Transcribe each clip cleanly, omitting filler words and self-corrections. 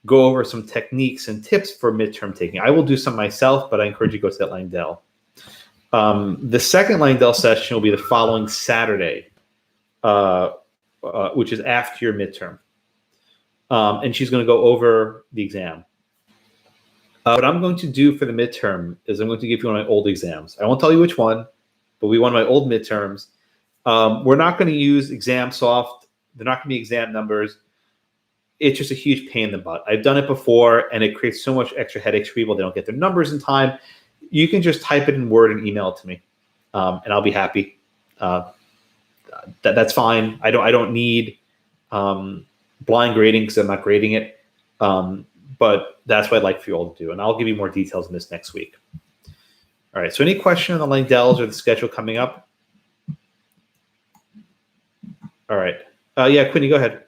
go over some techniques and tips for midterm taking. I will do some myself, but I encourage you to go to that Langdell. The second Langdell session will be the following Saturday, which is after your midterm. And she's going to go over the exam. What I'm going to do for the midterm is I'm going to give you one of my old exams. I won't tell you which one, but we one of my old midterms. We're not going to use ExamSoft. They're not going to be exam numbers. It's just a huge pain in the butt. I've done it before, and it creates so much extra headaches for people. They don't get their numbers in time. You can just type it in Word and email it to me, and I'll be happy. That's fine. I don't need blind grading because I'm not grading it. But that's what I'd like for you all to do, and I'll give you more details on this next week. All right. So, any question on the Langdells or the schedule coming up? All right. Yeah, Quinny, go ahead.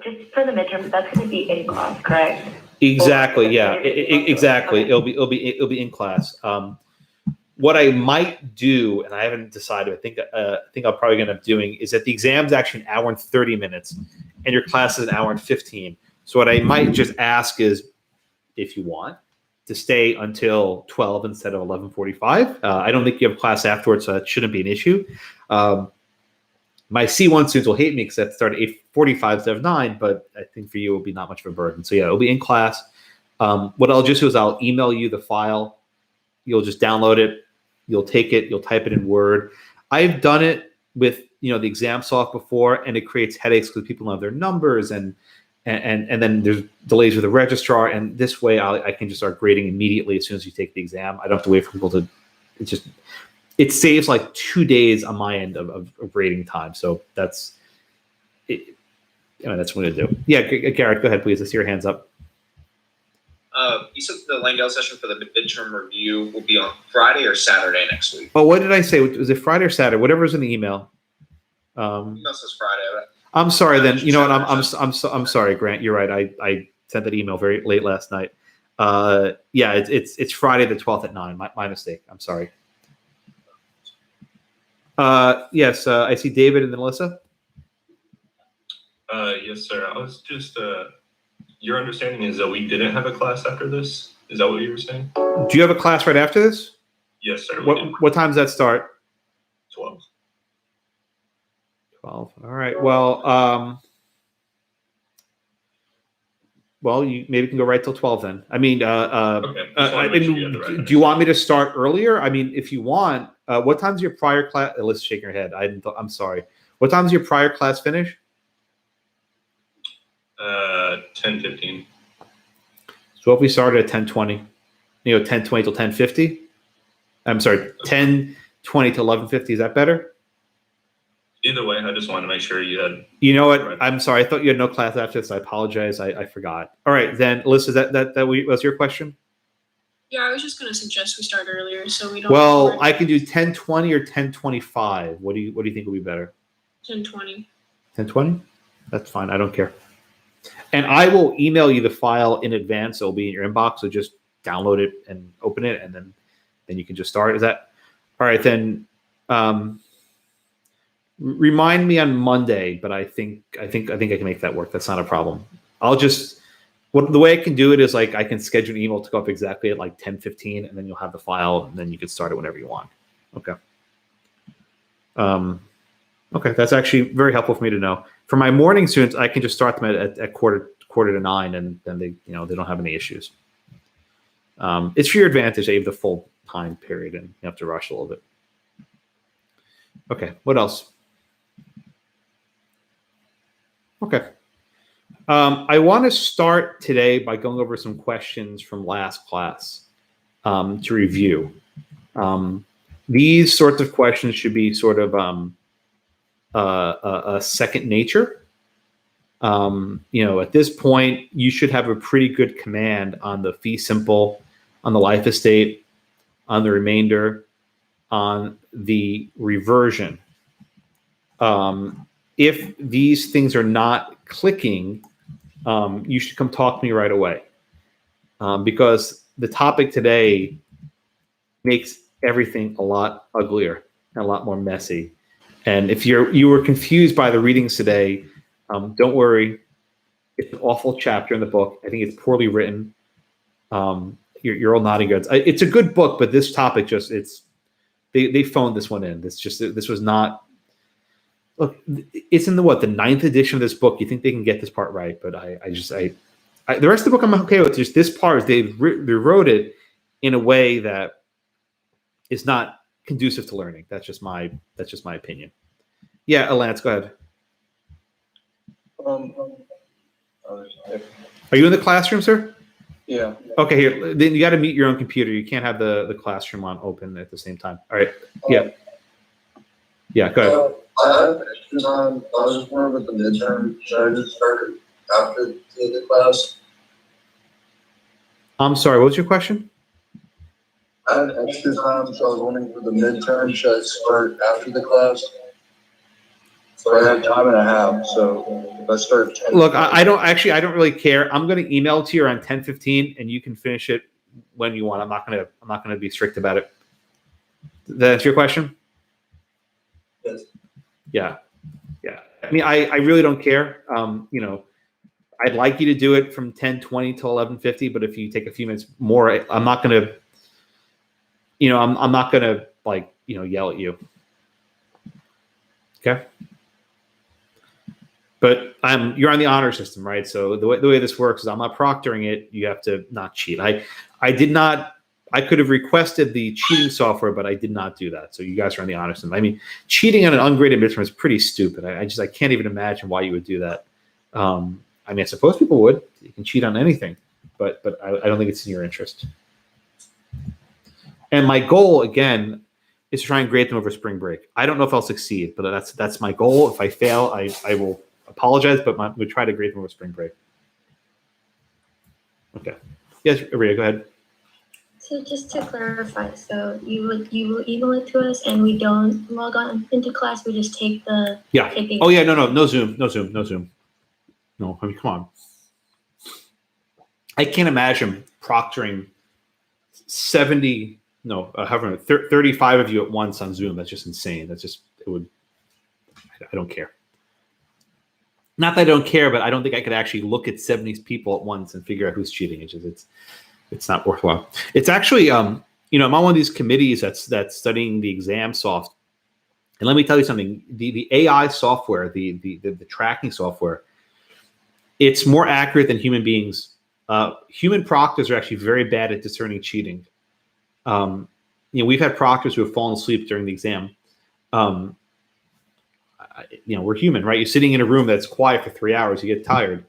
Just for the midterm, that's going to be in class, correct? Exactly. Yeah. Exactly. It'll be in class. What I might do, and I haven't decided, I think I'm probably going to end up doing, is that the exam's actually an hour and 30 minutes, and your class is an hour and 15. So what I might just ask is, if you want, to stay until 12 instead of 11:45. I don't think you have class afterwards, so that shouldn't be an issue. My C1 students will hate me because I have to start at 8:45 instead of 9, but I think for you it will be not much of a burden. So yeah, it'll be in class. What I'll just do is I'll email you the file. You'll just download it. You'll take it. You'll type it in Word. I've done it with the ExamSoft before, and it creates headaches because people don't have their numbers, and then there's delays with the registrar. And this way, I can just start grading immediately as soon as you take the exam. I don't have to wait for people to. It saves like 2 days on my end of grading time. So that's it. That's what I'm gonna do. Yeah, Garrett, go ahead, please. I see your hands up. You said the Langdell session for the midterm review will be on Friday or Saturday next week. Oh, what did I say? Was it Friday or Saturday? Whatever's in the email. Email says Friday. I'm sorry. Then you know what? I'm sorry, Grant. You're right. I sent that email very late last night. Yeah, it's Friday the 12th at 9. My mistake. I'm sorry. Yes, I see David and then Melissa. Yes, sir. I was just. Your understanding is that we didn't have a class after this? Is that what you were saying? Do you have a class right after this? Yes, sir. What time does that start? 12. 12. All right. Well, you maybe can go right till 12 then. I mean, okay. Do you want me to start earlier? I mean, if you want, what time's your prior class? Let's shake your head. I'm sorry. What time's your prior class finish? 10:15. So if we started at 10:20, 10:20 till 10:50. I'm sorry, 10:20 to 11:50. Is that better? Either way, I just wanted to make sure you had. You know what? I'm sorry. I thought you had no class after this. I apologize. I forgot. All right, then, Alyssa, that was your question? Yeah, I was just going to suggest we start earlier so we don't. Well, I can do 10:20 or 10:25. What do you think would be better? 10:20. 10:20? That's fine. I don't care. And I will email you the file in advance. It'll be in your inbox. So just download it and open it, and then you can just start. Is that all right? Then remind me on Monday. But I think I can make that work. That's not a problem. I'll just the way I can do it is like I can schedule an email to go up exactly at like 10:15, and then you'll have the file, and then you can start it whenever you want. Okay. Okay, that's actually very helpful for me to know. For my morning students, I can just start them at quarter to 9, and then they don't have any issues. It's for your advantage that you have the full time period and you have to rush a little bit. Okay, what else? Okay. I want to start today by going over some questions from last class to review. These sorts of questions should be sort of a second nature. At this point, you should have a pretty good command on the fee simple, on the life estate, on the remainder, on the reversion. If these things are not clicking, you should come talk to me right away, because the topic today makes everything a lot uglier and a lot more messy. And if you were confused by the readings today, don't worry. It's an awful chapter in the book. I think it's poorly written. You're all nodding heads. It's a good book, but this topic they phoned this one in. This was not. Look, it's in the 9th edition of this book. You think they can get this part right, but I the rest of the book I'm okay with. Just this part, they wrote it in a way that is not conducive to learning. That's just my opinion. Yeah, Lance, go ahead. Are you in the classroom, sir? Yeah. Okay, here. Then you got to mute your own computer. You can't have the classroom on open at the same time. All right. Yeah. Yeah, go ahead. I have extras on. I was just wondering about the midterm. Should I just start after the class? I'm sorry, what was your question? I had extra time, so I was wondering for the midterm. Should I start after the class? So I have time and a half. So if I start 10. Look, I don't really care. I'm going to email it to you around 10:15, and you can finish it when you want. I'm not going to be strict about it. That's your question? Yes. Yeah. I mean, I really don't care. I'd like you to do it from 10:20 to 11:50, but if you take a few minutes more, I'm not going to. I'm not going to yell at you. Okay. But you're on the honor system, right? So the way this works is I'm not proctoring it. You have to not cheat. I could have requested the cheating software, but I did not do that. So you guys are on the honor system. I mean, cheating on an ungraded midterm is pretty stupid. I can't even imagine why you would do that. I suppose people would. You can cheat on anything, but I don't think it's in your interest. And my goal, again, is to try and grade them over spring break. I don't know if I'll succeed, but that's my goal. If I fail, I will apologize, but we try to grade them over spring break. Okay. Yes, Maria, go ahead. So just to clarify, so you will email it to us, and we don't log on into class. We just take the Oh yeah, no Zoom. No, I mean, come on. I can't imagine proctoring 35 of you at once on Zoom. That's just insane. I don't care. Not that I don't care, but I don't think I could actually look at 70 people at once and figure out who's cheating. It's not worthwhile. It's actually, I'm on one of these committees that's studying the exam soft. And let me tell you something, the AI software, the tracking software, it's more accurate than human beings. Human proctors are actually very bad at discerning cheating. We've had proctors who have fallen asleep during the exam. We're human, right? You're sitting in a room that's quiet for 3 hours, you get tired.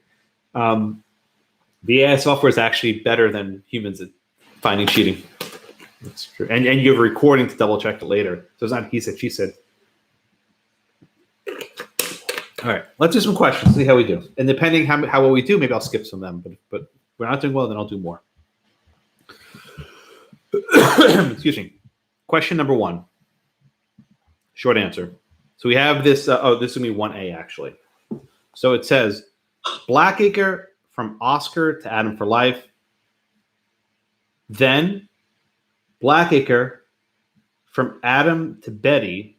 The AI software is actually better than humans at finding cheating. That's true. And you have a recording to double check it later. So it's not he said, she said. All right, let's do some questions, see how we do. And depending how well we do, maybe I'll skip some of them. But if we're not doing well, then I'll do more. Excuse me. Question number 1. Short answer. So we have this. This will be 1A, actually. So it says, Blackacre from Oscar to Adam for life. Then Blackacre from Adam to Betty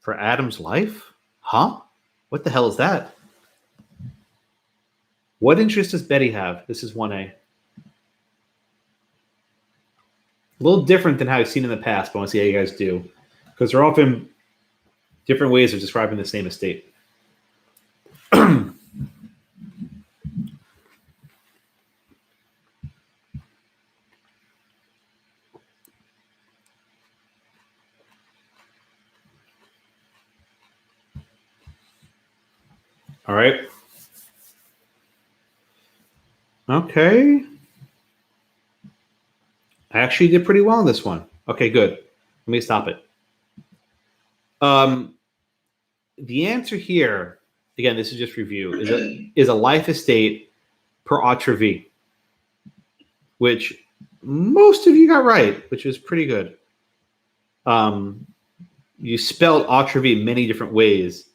for Adam's life? Huh? What the hell is that? What interest does Betty have? This is 1A. A little different than how I've seen in the past, but I want to see how you guys do. Because they're often different ways of describing the same estate. All right. Okay. I actually did pretty well on this one. Okay, good. Let me stop it. The answer here, again, this is just review, is a life estate per Autrevis, which most of you got right, which is pretty good. You spelled Autrevis many different ways,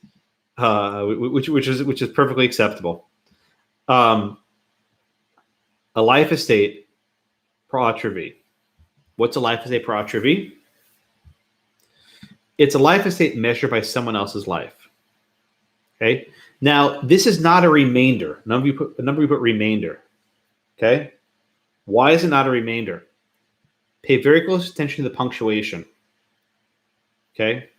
which is perfectly acceptable. A life estate per Autrevis. What's a life estate per Autrevis? It's a life estate measured by someone else's life. Okay. Now, this is not a remainder. A number you put remainder. Okay? Why is it not a remainder? Pay very close attention to the punctuation. Okay?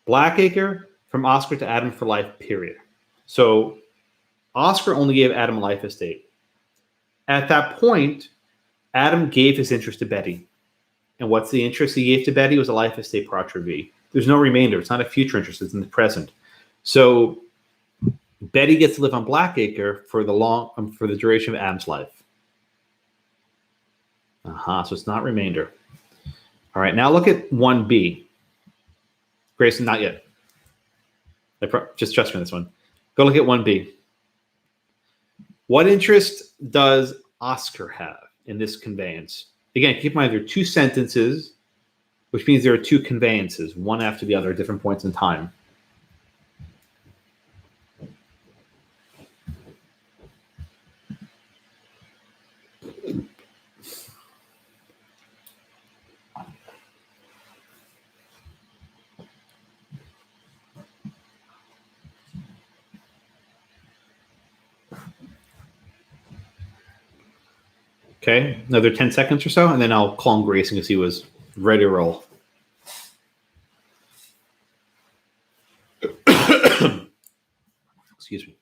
Blackacre from Oscar to Adam for life, period. So Oscar only gave Adam a life estate. At that point, Adam gave his interest to Betty. And what's the interest he gave to Betty? It was a life estate Prop1-2. There's no remainder. It's not a future interest. It's in the present. So Betty gets to live on Blackacre for the duration of Adam's life. So it's not remainder. All right, now look at 1B. Grayson, not yet. Just trust me on this one. Go look at 1B. What interest does Oscar have in this conveyance? Again, keep in mind there are two sentences, which means there are two conveyances, one after the other at different points in time. Okay, another 10 seconds or so, and then I'll call him Grayson because he was ready to roll. Excuse me.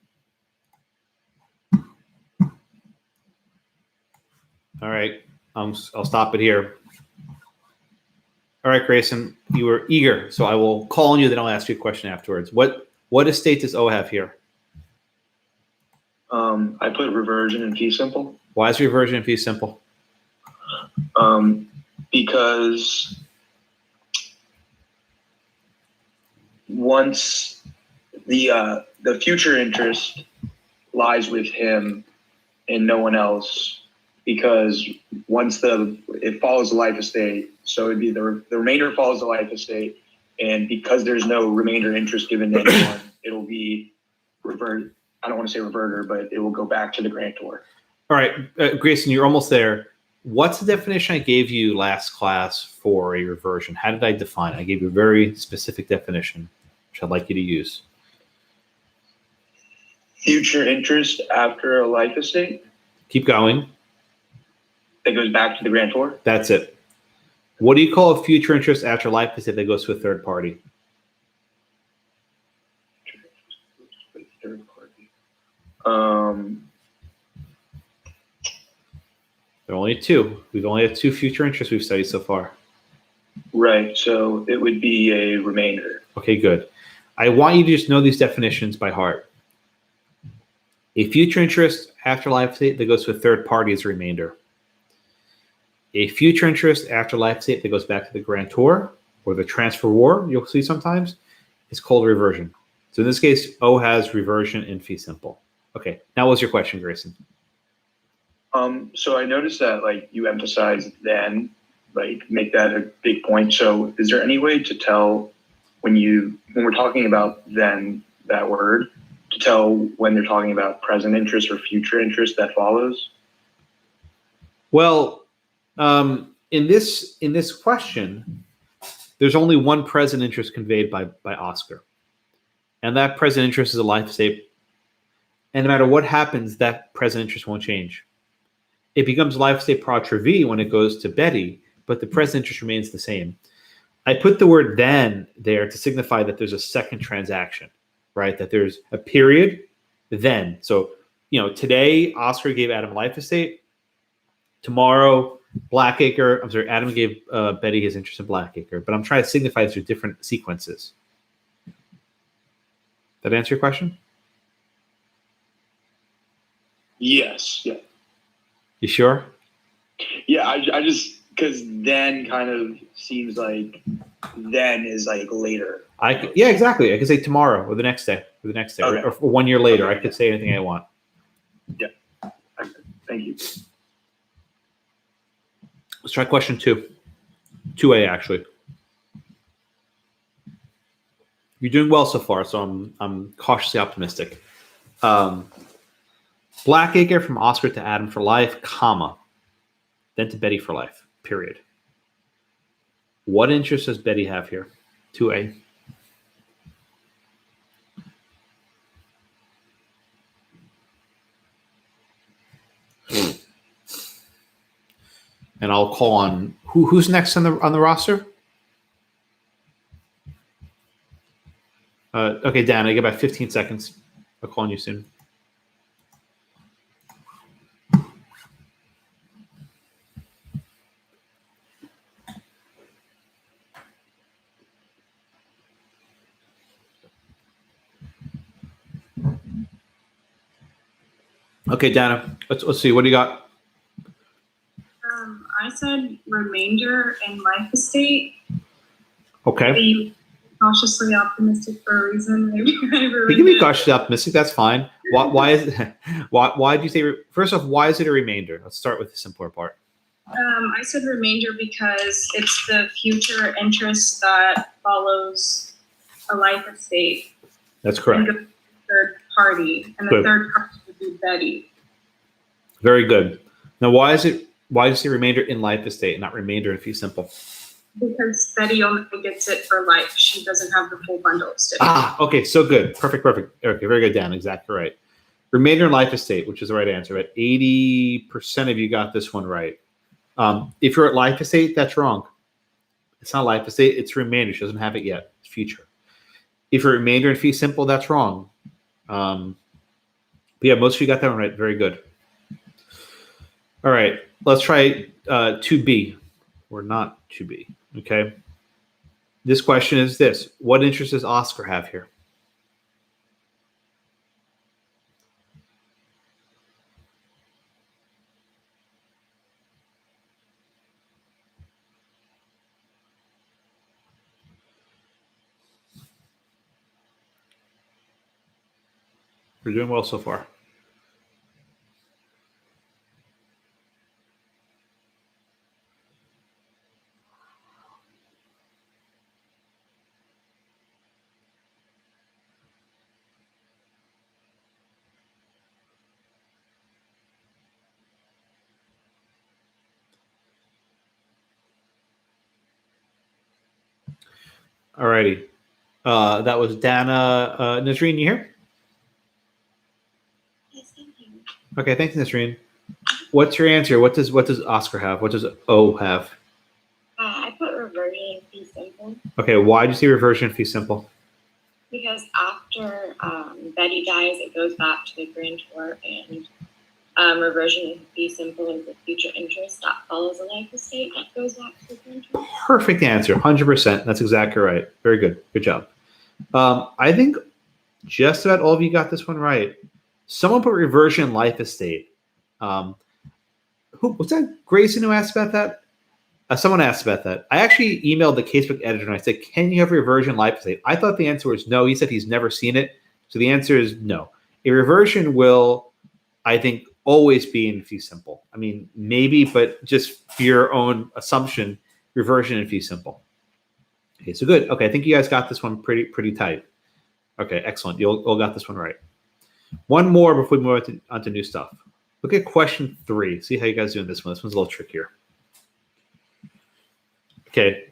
All right, I'll stop it here. All right, Grayson, you were eager, so I will call on you, then I'll ask you a question afterwards. What estate does O have here? I put reversion and fee simple. Why is reversion and fee simple? Because once the future interest lies with him and no one else, because once it follows the life estate, so it'd be the remainder follows the life estate, and because there's no remainder interest given to anyone, it'll be revert. I don't want to say reverter, but it will go back to the grantor. All right, Grayson, you're almost there. What's the definition I gave you last class for a reversion? How did I define it? I gave you a very specific definition, which I'd like you to use. Future interest after a life estate Keep going. that goes back to the grantor. That's it. What do you call a future interest after life estate that goes to a third party? Third party. There are only two. We've only had two future interests we've studied so far. Right. So it would be a remainder. Okay, good. I want you to just know these definitions by heart. A future interest after life estate that goes to a third party is a remainder. A future interest after life estate that goes back to the grantor or the transferor, you'll see sometimes, is called reversion. So in this case, O has reversion and fee simple. Okay, now what's your question, Grayson? So I noticed that like you emphasize then, like make that a big point. So is there any way to tell when we're talking about then, that word, to tell when they're talking about present interest or future interest that follows? Well, in this question, there's only one present interest conveyed by Oscar. And that present interest is a life estate. And no matter what happens, that present interest won't change. It becomes life estate Prop1-2 when it goes to Betty, but the present interest remains the same. I put the word then there to signify that there's a second transaction, right? That there's a period, then. So, today Oscar gave Adam a life estate. Tomorrow, Adam gave Betty his interest in Blackacre. But I'm trying to signify these are different sequences. That answer your question? Yes. Yeah. You sure? Yeah. I just, because then kind of seems like then is like later. Yeah, exactly. I could say tomorrow or the next day Okay. or 1 year later. I could say anything I want. Yeah. Thank you. Let's try question 2. 2A, actually. You're doing well so far, so I'm cautiously optimistic. Blackacre from Oscar to Adam for life, comma, then to Betty for life, period. What interest does Betty have here? 2A. And I'll call on who's next on the roster? Okay, Dan, I get about 15 seconds. I'll call on you soon. Okay, Dana, let's see. What do you got? I said remainder and life estate. Okay. Be cautiously optimistic for a reason. Maybe I You ruined can be it. cautiously optimistic. That's fine. Why is it? Why did you say? First off, why is it a remainder? Let's start with the simpler part. I said remainder because it's the future interest that follows a life estate. That's correct. And the third party, and the Good. third party would be Betty. Very good. Now, why do you say remainder in life estate, not remainder in fee simple? Because Betty only gets it for life. She doesn't have the full bundle of stakes. Okay, so good. Perfect. Okay, very good, Dan. Exactly right. Remainder in life estate, which is the right answer. But 80% of you got this one right. If you're at life estate, that's wrong. It's not life estate. It's remainder. She doesn't have it yet. It's future. If you're remainder in fee simple, that's wrong. But yeah, most of you got that one right. Very good. All right, let's try 2B. Or not 2B. Okay. This question is this: what interest does Oscar have here? We're doing well so far. All righty. That was Dana. Nasreen, you here? Yes, thank you. Okay, thanks, Nasreen. What's your answer? What does Oscar have? What does O have? I put reversion in fee simple Okay, why did you say reversion in fee simple? because after Betty dies, it goes back to the grantor, and reversion in fee simple is the future interest that follows a life estate that goes back to the grantor. Perfect answer, 100%. That's exactly right. Very good. Good job. I think just about all of you got this one right. Someone put reversion life estate. Who was that? Grayson who asked about that? Someone asked about that. I actually emailed the casebook editor and I said, "Can you have reversion life estate?" I thought the answer was no. He said he's never seen it, so the answer is no. A reversion will, I think, always be in fee simple. I mean, maybe, but just for your own assumption, reversion in fee simple. Okay, so good. Okay, I think you guys got this one pretty tight. Okay, excellent. You all got this one right. One more before we move on to new stuff. Look at question 3. See how you guys doing this one. This one's a little trickier. Okay,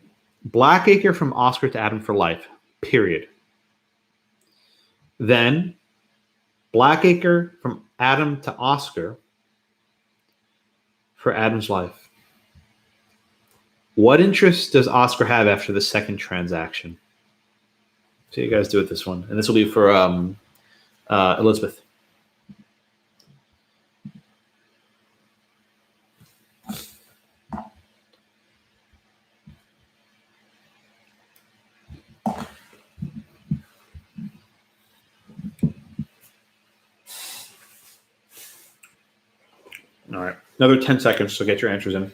Blackacre from Oscar to Adam for life, period. Then Blackacre from Adam to Oscar for Adam's life. What interest does Oscar have after the second transaction? So you guys do it this one. And this will be for Elizabeth. All right, another 10 seconds, so get your answers in.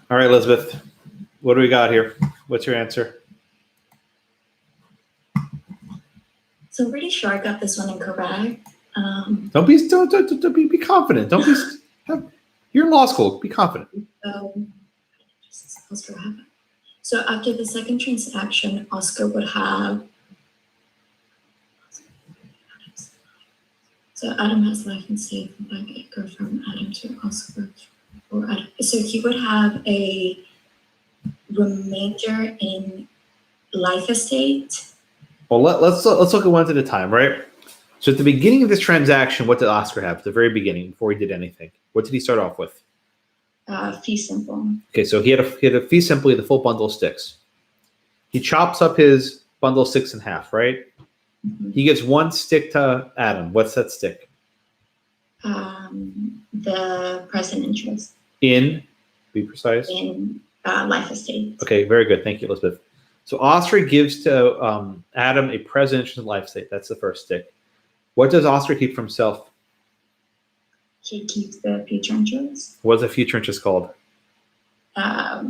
All right, Elizabeth, what do we got here? What's your answer? So I'm pretty sure I got this one incorrect. Don't be confident. Don't be. You're in law school. Be confident. So after the second transaction, Oscar would have. So Adam has life and estate from Blackacre from Adam to Oscar. Or Adam. So he would have a remainder in life estate. Well, let's look at one at a time, right? So at the beginning of this transaction, what did Oscar have at the very beginning before he did anything? What did he start off with? Fee simple. Okay, so he had a fee simply the full bundle of sticks. He chops up his bundle of sticks in half, right? He gives one stick to Adam. What's that stick? The present interest In, be precise. in life estate. Okay, very good. Thank you, Elizabeth. So Oscar gives to Adam a present interest in life estate. That's the first stick. What does Oscar keep for himself? He keeps the future interest. What's a future interest called? A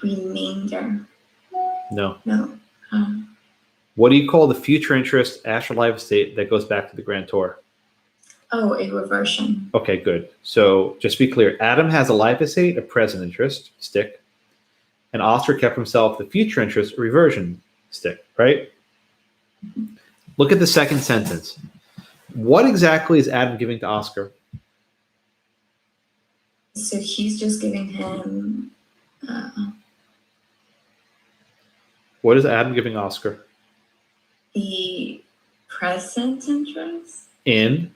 remainder. No. No. What do you call the future interest after life estate that goes back to the grantor? Oh, a reversion. Okay, good. So just to be clear, Adam has a life estate, a present interest stick, and Oscar kept himself the future interest, a reversion stick, right? Look at the second sentence. What exactly is Adam giving to Oscar? So he's just giving him. What is Adam giving Oscar? The present interest In?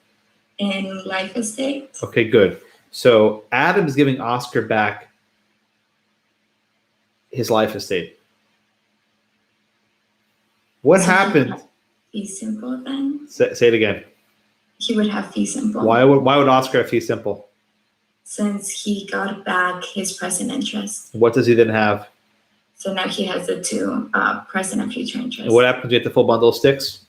in life estate. Okay, good. So Adam is giving Oscar back his life estate. What So he happened? would have fee simple then. Say it again. He would have fee simple. Why would Oscar have fee simple? Since he got back his present interest. What does he then have? So now he has the two present and future interest. And what happens when you get the full bundle of sticks?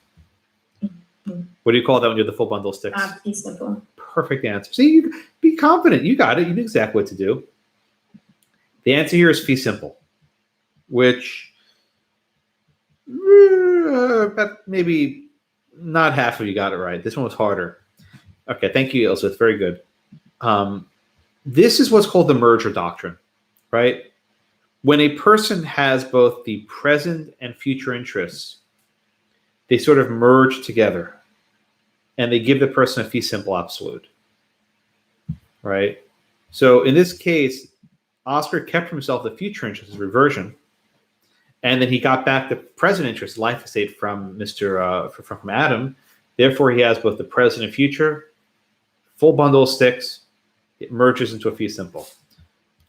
Mhm. What do you call that when you have the full bundle of sticks? Fee simple. Perfect answer. See, you be confident. You got it. You knew exactly what to do. The answer here is fee simple, which about maybe not half of you got it right. This one was harder. Okay, thank you, Elizabeth. Very good. This is what's called the merger doctrine, right? When a person has both the present and future interests, they sort of merge together and they give the person a fee simple absolute, right? So in this case, Oscar kept for himself the future interest as reversion, and then he got back the present interest, life estate, from from Adam. Therefore, he has both the present and future, full bundle of sticks. It merges into a fee simple.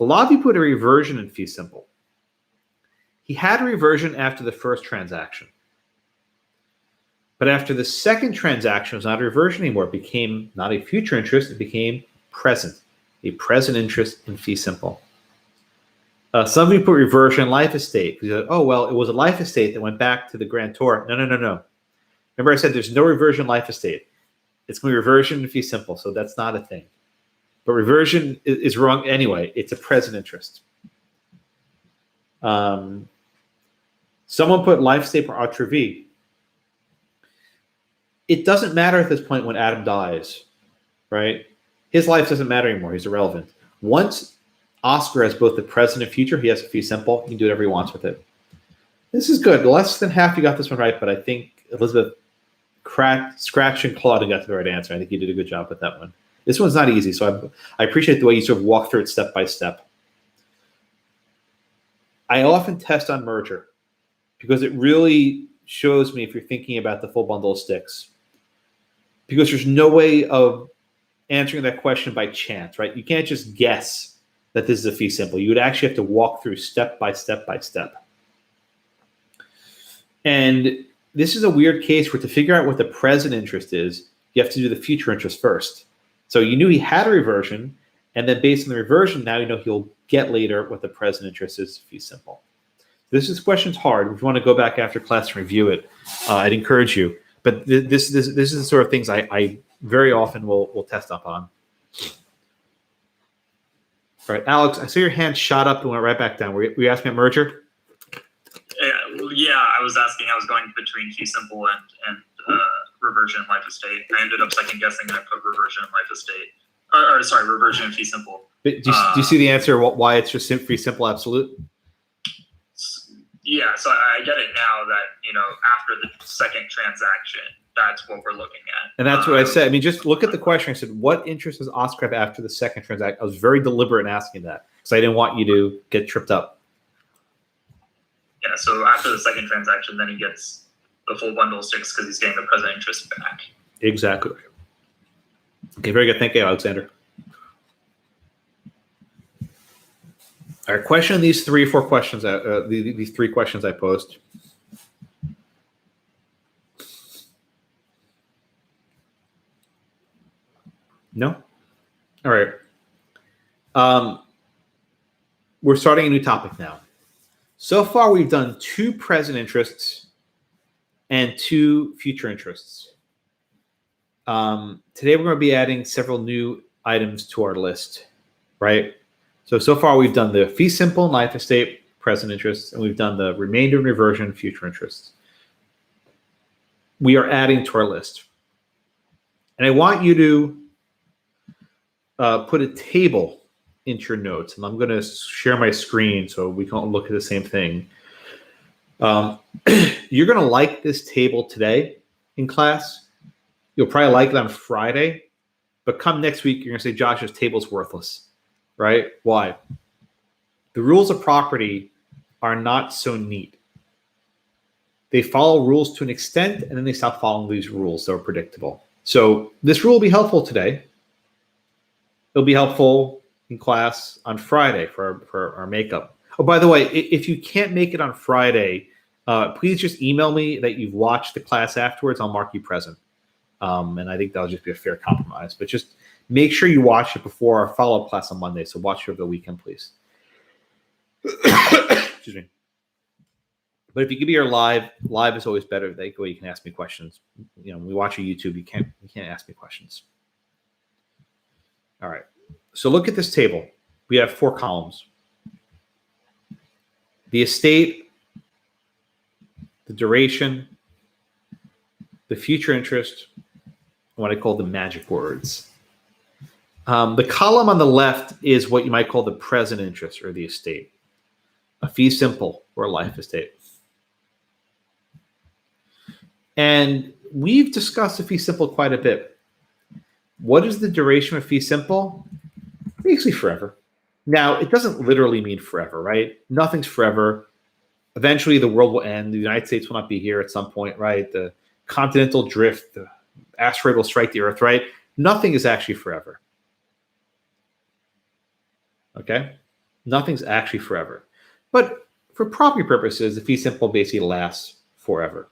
A lot of you put a reversion in fee simple. He had a reversion after the first transaction. But after the second transaction, it was not a reversion anymore. It became not a future interest. It became present, a present interest in fee simple. Some of you put reversion in life estate. Because you're like, oh, well, it was a life estate that went back to the grantor. No. Remember I said there's no reversion life estate. It's going to be reversion in fee simple, so that's not a thing. But reversion is wrong anyway. It's a present interest. Someone put life estate for Archer V. It doesn't matter at this point when Adam dies, right? His life doesn't matter anymore. He's irrelevant. Once Oscar has both the present and future, he has a fee simple. He can do whatever he wants with it. This is good. Less than half you got this one right, but I think Elizabeth scratched and clawed and got to the right answer. I think you did a good job with that one. This one's not easy, so I appreciate the way you sort of walk through it step by step. I often test on merger because it really shows me if you're thinking about the full bundle of sticks. Because there's no way of answering that question by chance, right? You can't just guess that this is a fee simple. You would actually have to walk through step by step by step. And this is a weird case where to figure out what the present interest is, you have to do the future interest first. So you knew he had a reversion, and then based on the reversion, now you know he'll get later what the present interest is fee simple. This question's hard. If you want to go back after class and review it, I'd encourage you. But this is the sort of things I very often will test up on. All right, Alex, I saw your hand shot up and went right back down. Were you asking about merger? Yeah, I was asking. I was going between fee simple and reversion and life estate. I ended up second guessing and I put reversion and life estate. Or sorry, reversion and fee simple. But do you see the answer why it's just fee simple absolute? Yeah, so I get it now that, after the second transaction, that's what we're looking at. And that's what I said. I mean, just look at the question. I said, what interest does Oscar have after the second transaction? I was very deliberate in asking that because I didn't want you to get tripped up. Yeah, so after the second transaction, then he gets the full bundle of 6 because he's getting the present interest back. Exactly. Okay, very good. Thank you, Alexander. All right, question these 3 or 4 questions. These 3 questions I posed. No? All right. We're starting a new topic now. So far, we've done 2 present interests and 2 future interests. Today, we're going to be adding several new items to our list, right? So far, we've done the fee simple, life estate, present interests, and we've done the remainder and reversion, future interests. We are adding to our list. And I want you to put a table into your notes, and I'm going to share my screen so we can all look at the same thing. You're going to like this table today in class. You'll probably like it on Friday, but come next week, you're going to say, Josh, this table's worthless, right? Why? The rules of property are not so neat. They follow rules to an extent, and then they stop following these rules that are predictable. So this rule will be helpful today. It'll be helpful in class on Friday for our makeup. Oh, by the way, if you can't make it on Friday, please just email me that you've watched the class afterwards. I'll mark you present. And I think that'll just be a fair compromise. But just make sure you watch it before our follow-up class on Monday. So watch it over the weekend, please. Excuse me. But if you can be here live is always better. That way you can ask me questions. You know, when we watch on YouTube, you can't ask me questions. All right. So look at this table. We have 4 columns. The estate, the duration, the future interest, what I call the magic words. The column on the left is what you might call the present interest or the estate, a fee simple or a life estate. And we've discussed a fee simple quite a bit. What is the duration of fee simple? Basically forever. Now, it doesn't literally mean forever, right? Nothing's forever. Eventually, the world will end. The United States will not be here at some point, right? The continental drift, the asteroid will strike the Earth, right? Nothing is actually forever. Okay? Nothing's actually forever. But for property purposes, the fee simple basically lasts forever.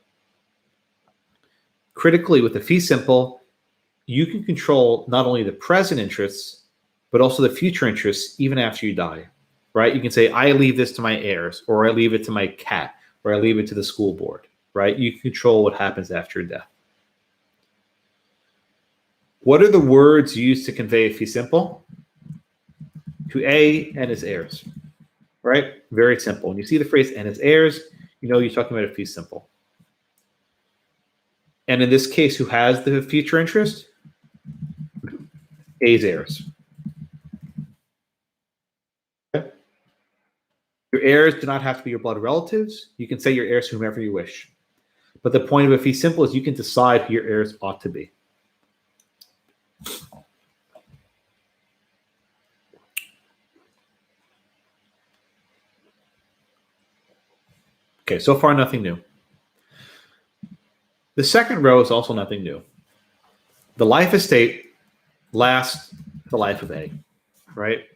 Critically, with the fee simple, you can control not only the present interests, but also the future interests even after you die, right? You can say, I leave this to my heirs, or I leave it to my cat, or I leave it to the school board, right? You can control what happens after your death. What are the words used to convey a fee simple? To A and his heirs, right? Very simple. When you see the phrase and his heirs, you know you're talking about a fee simple. And in this case, who has the future interest? A's heirs. Okay. Your heirs do not have to be your blood relatives. You can say your heirs to whomever you wish. But the point of a fee simple is you can decide who your heirs ought to be. Okay, so far nothing new. The second row is also nothing new. The life estate lasts the life of A, right?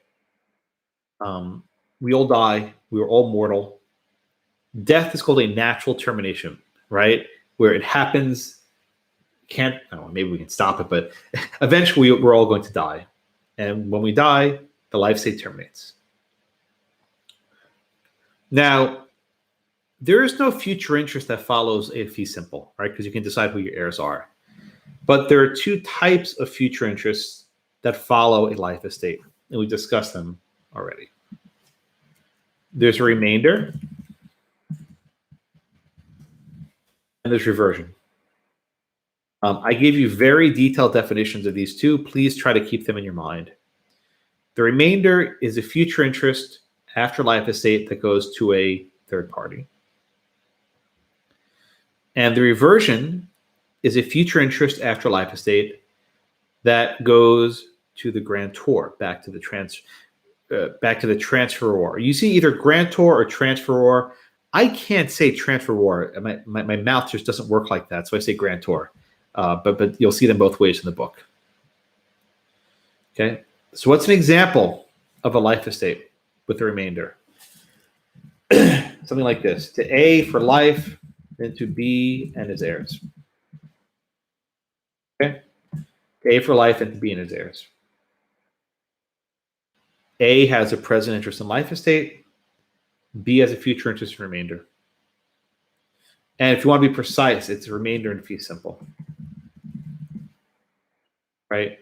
We all die. We are all mortal. Death is called a natural termination, right? Where it happens, I don't know, maybe we can stop it, but eventually we're all going to die. And when we die, the life estate terminates. Now, there is no future interest that follows a fee simple, right? Because you can decide who your heirs are. But there are 2 types of future interests that follow a life estate, and we discussed them already. There's a remainder, and there's reversion. I gave you very detailed definitions of these 2. Please try to keep them in your mind. The remainder is a future interest after life estate that goes to a third party. And the reversion is a future interest after life estate that goes to the grantor, back to the transferor. You see either grantor or transferor. I can't say transferor. My mouth just doesn't work like that, so I say grantor. But you'll see them both ways in the book. Okay, so what's an example of a life estate with the remainder? Something like this: to A for life, then to B and his heirs. Okay, A for life and to B and his heirs. A has a present interest in life estate. B has a future interest in remainder. And if you want to be precise, it's a remainder in fee simple. Right?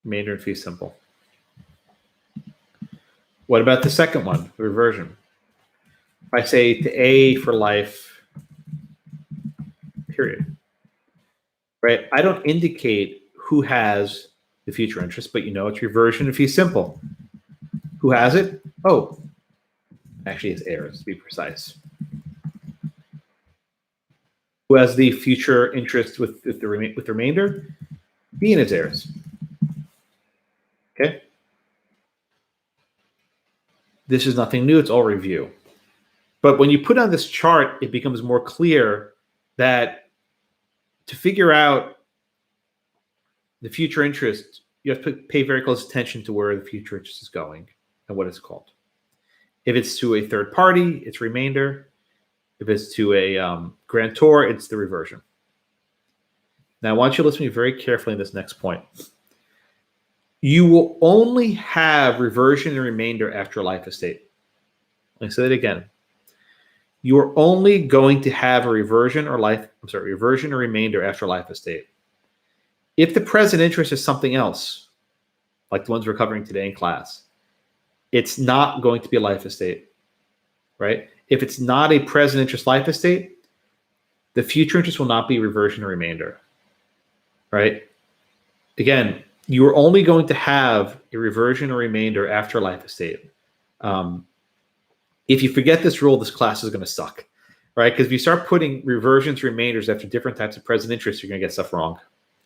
Remainder in fee simple. What about the second one, the reversion? If I say to A for life, period. Right? I don't indicate who has the future interest, but it's reversion in fee simple. Who has it? Oh, actually it's heirs, to be precise. Who has the future interest with the remainder? B and his heirs. Okay? This is nothing new, it's all review. But when you put on this chart, it becomes more clear that to figure out the future interest, you have to pay very close attention to where the future interest is going and what it's called. If it's to a third party, it's remainder. If it's to a grantor, it's the reversion. Now, I want you to listen to me very carefully in this next point. You will only have reversion and remainder after a life estate. Let me say that again. You are only going to have a reversion or remainder after a life estate. If the present interest is something else, like the ones we're covering today in class, it's not going to be a life estate, right? If it's not a present interest life estate, the future interest will not be reversion or remainder, right? Again, you are only going to have a reversion or remainder after a life estate. If you forget this rule, this class is going to suck, right? Because if you start putting reversions, remainders after different types of present interest, you're going to get stuff wrong.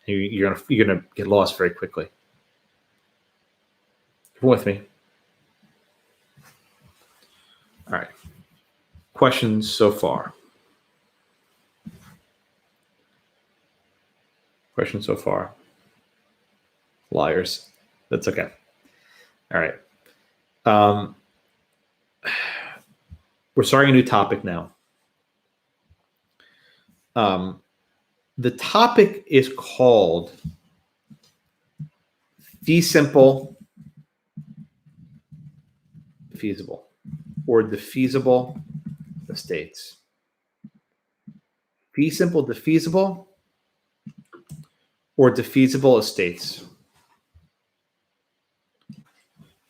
You're going to get lost very quickly. You're with me? All right. Questions so far? Questions so far? Liars. That's okay. All right. We're starting a new topic now. The topic is called fee simple, defeasible, or defeasible estates. Fee simple, defeasible, or defeasible estates.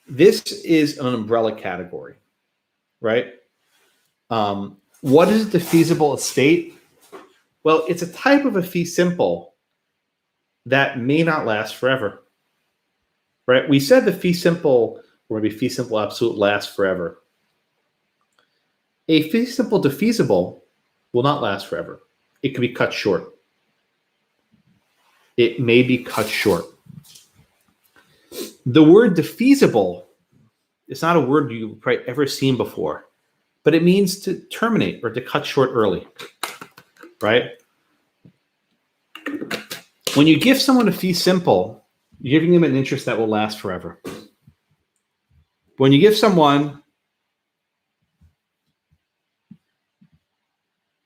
This is an umbrella category, right? What is a defeasible estate? Well, it's a type of a fee simple that may not last forever, right? We said the fee simple, or maybe fee simple absolute, lasts forever. A fee simple defeasible will not last forever. It can be cut short. It may be cut short. The word defeasible is not a word you've probably ever seen before, but it means to terminate or to cut short early, right? When you give someone a fee simple, you're giving them an interest that will last forever. When you give someone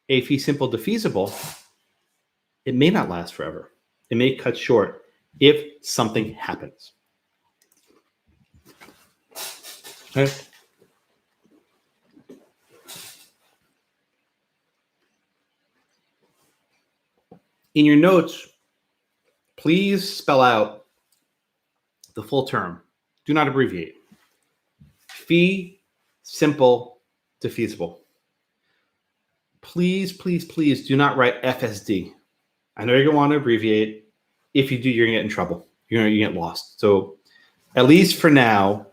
a fee simple defeasible, it may not last forever. It may cut short if something happens. Okay. In your notes, please spell out the full term. Do not abbreviate. Fee simple defeasible. Please, please, please do not write FSD. I know you're going to want to abbreviate. If you do, you're going to get in trouble. You're going to get lost. So at least for now,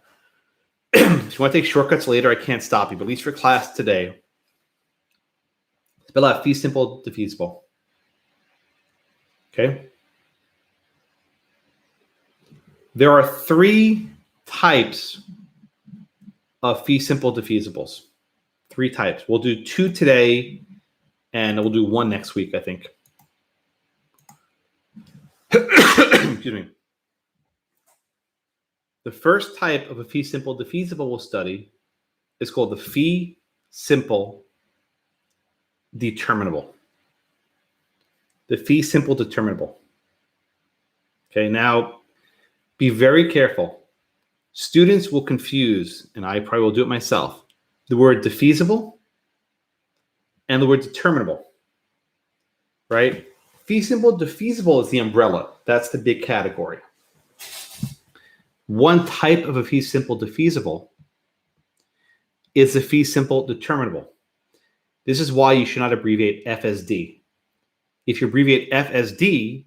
if you want to take shortcuts later, I can't stop you. But at least for class today, spell out fee simple defeasible. Okay? There are three types of fee simple defeasibles. 3 types. We'll do 2 today, and we'll do 1 next week, I think. Excuse me. The first type of a fee simple defeasible we'll study is called the fee simple determinable. The fee simple determinable. Okay, now be very careful. Students will confuse, and I probably will do it myself, the word defeasible and the word determinable, right? Fee simple defeasible is the umbrella. That's the big category. One type of a fee simple defeasible is the fee simple determinable. This is why you should not abbreviate FSD. If you abbreviate FSD,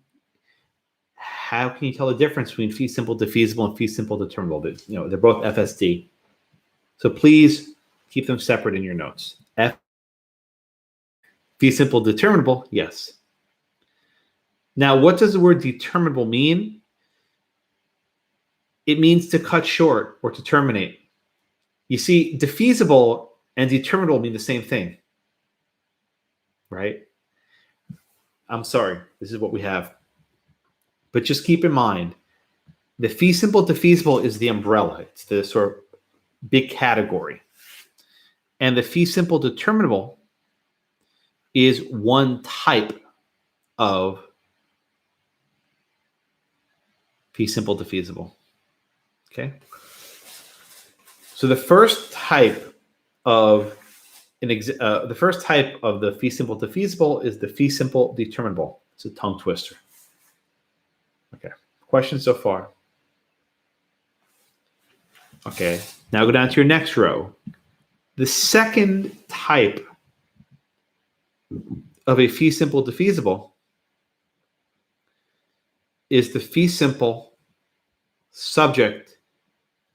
how can you tell the difference between fee simple defeasible and fee simple determinable? They're both FSD. So please keep them separate in your notes. Fee simple determinable, yes. Now, what does the word determinable mean? It means to cut short or to terminate. You see, defeasible and determinable mean the same thing, right? I'm sorry, this is what we have. But just keep in mind, the fee simple defeasible is the umbrella. It's the sort of big category. And the fee simple determinable is one type of fee simple defeasible. Okay. So the first type of the fee simple defeasible is the fee simple determinable. It's a tongue twister. Okay. Questions so far? Okay. Now go down to your next row. The second type of a fee simple defeasible is the fee simple subject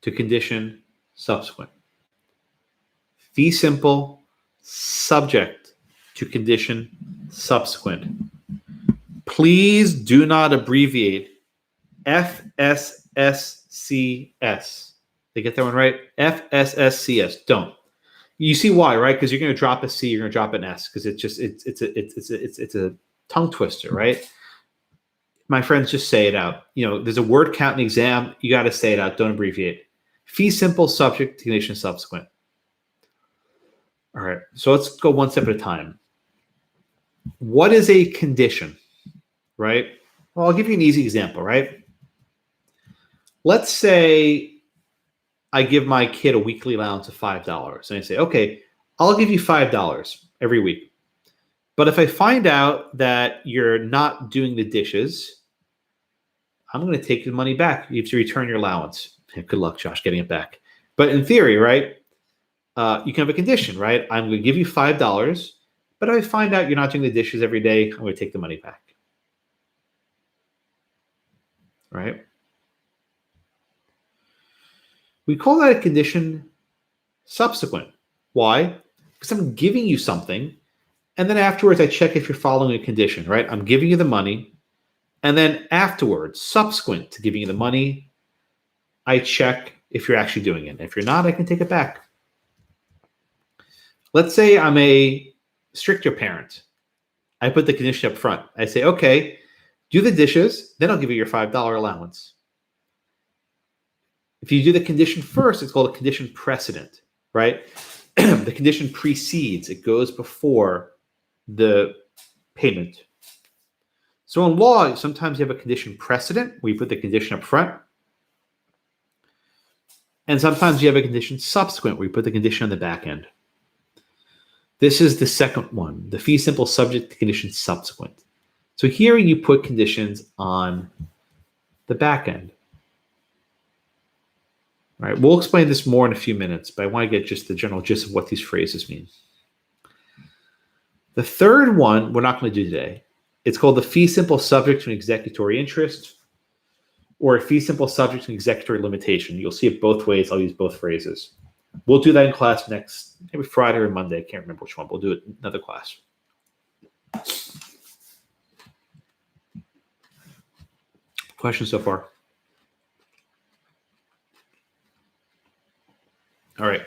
to condition subsequent. Fee simple subject to condition subsequent. Please do not abbreviate FSSCS. They get that one right? FSSCS. Don't. You see why, right? Because you're going to drop a C, you're going to drop an S, because it's a tongue twister, right? My friends, just say it out. There's a word count in the exam. You got to say it out. Don't abbreviate. Fee simple subject to condition subsequent. All right. So let's go one step at a time. What is a condition, right? Well, I'll give you an easy example, right? Let's say I give my kid a weekly allowance of $5. And I say, okay, I'll give you $5 every week. But if I find out that you're not doing the dishes, I'm going to take the money back. You have to return your allowance. Good luck, Josh, getting it back. But in theory, right, you can have a condition, right? I'm going to give you $5, but if I find out you're not doing the dishes every day, I'm going to take the money back. Right? We call that a condition subsequent. Why? Because I'm giving you something, and then afterwards I check if you're following a condition, right? I'm giving you the money, and then afterwards, subsequent to giving you the money, I check if you're actually doing it. If you're not, I can take it back. Let's say I'm a stricter parent. I put the condition up front. I say, okay, do the dishes, then I'll give you your $5 allowance. If you do the condition first, it's called a condition precedent, right? The condition precedes, it goes before the payment. So in law, sometimes you have a condition precedent where you put the condition up front. And sometimes you have a condition subsequent where you put the condition on the back end. This is the second one, the fee simple subject to condition subsequent. So here you put conditions on the back end. All right, we'll explain this more in a few minutes, but I want to get just the general gist of what these phrases mean. The third one we're not going to do today. It's called the fee simple subject to an executory interest, or a fee simple subject to an executory limitation. You'll see it both ways. I'll use both phrases. We'll do that in class next, maybe Friday or Monday. I can't remember which one. We'll do it in another class. Questions so far? All right.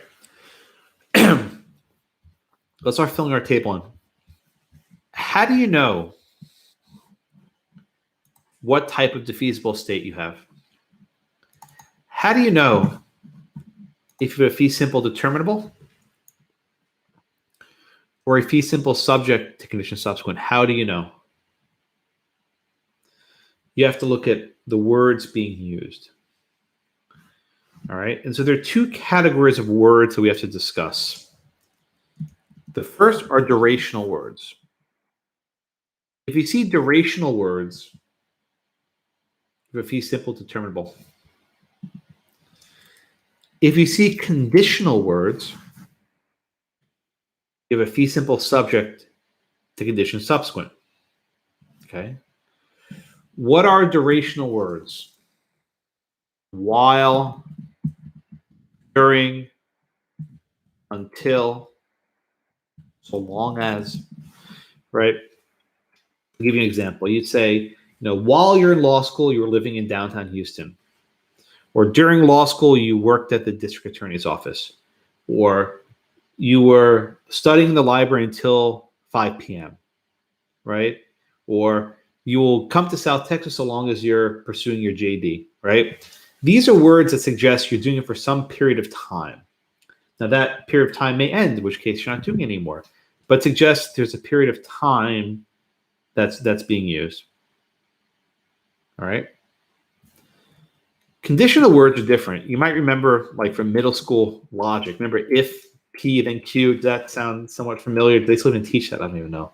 let's start filling our table in. How do you know what type of defeasible estate you have? How do you know if you have a fee simple determinable or a fee simple subject to condition subsequent? How do you know? You have to look at the words being used. All right. And so there are two categories of words that we have to discuss. The first are durational words. If you see durational words, you have a fee simple determinable. If you see conditional words, you have a fee simple subject to condition subsequent. Okay. What are durational words? While, during, until, so long as, right? I'll give you an example. You'd say, while you're in law school, you were living in downtown Houston. Or during law school, you worked at the district attorney's office. Or you were studying in the library until 5 p.m., right? Or you will come to South Texas so long as you're pursuing your JD, right? These are words that suggest you're doing it for some period of time. Now, that period of time may end, in which case you're not doing it anymore, but suggests there's a period of time that's being used. All right. Conditional words are different. You might remember, like from middle school logic. Remember, if P then Q. Does that sound somewhat familiar? Do they still even teach that? I don't even know.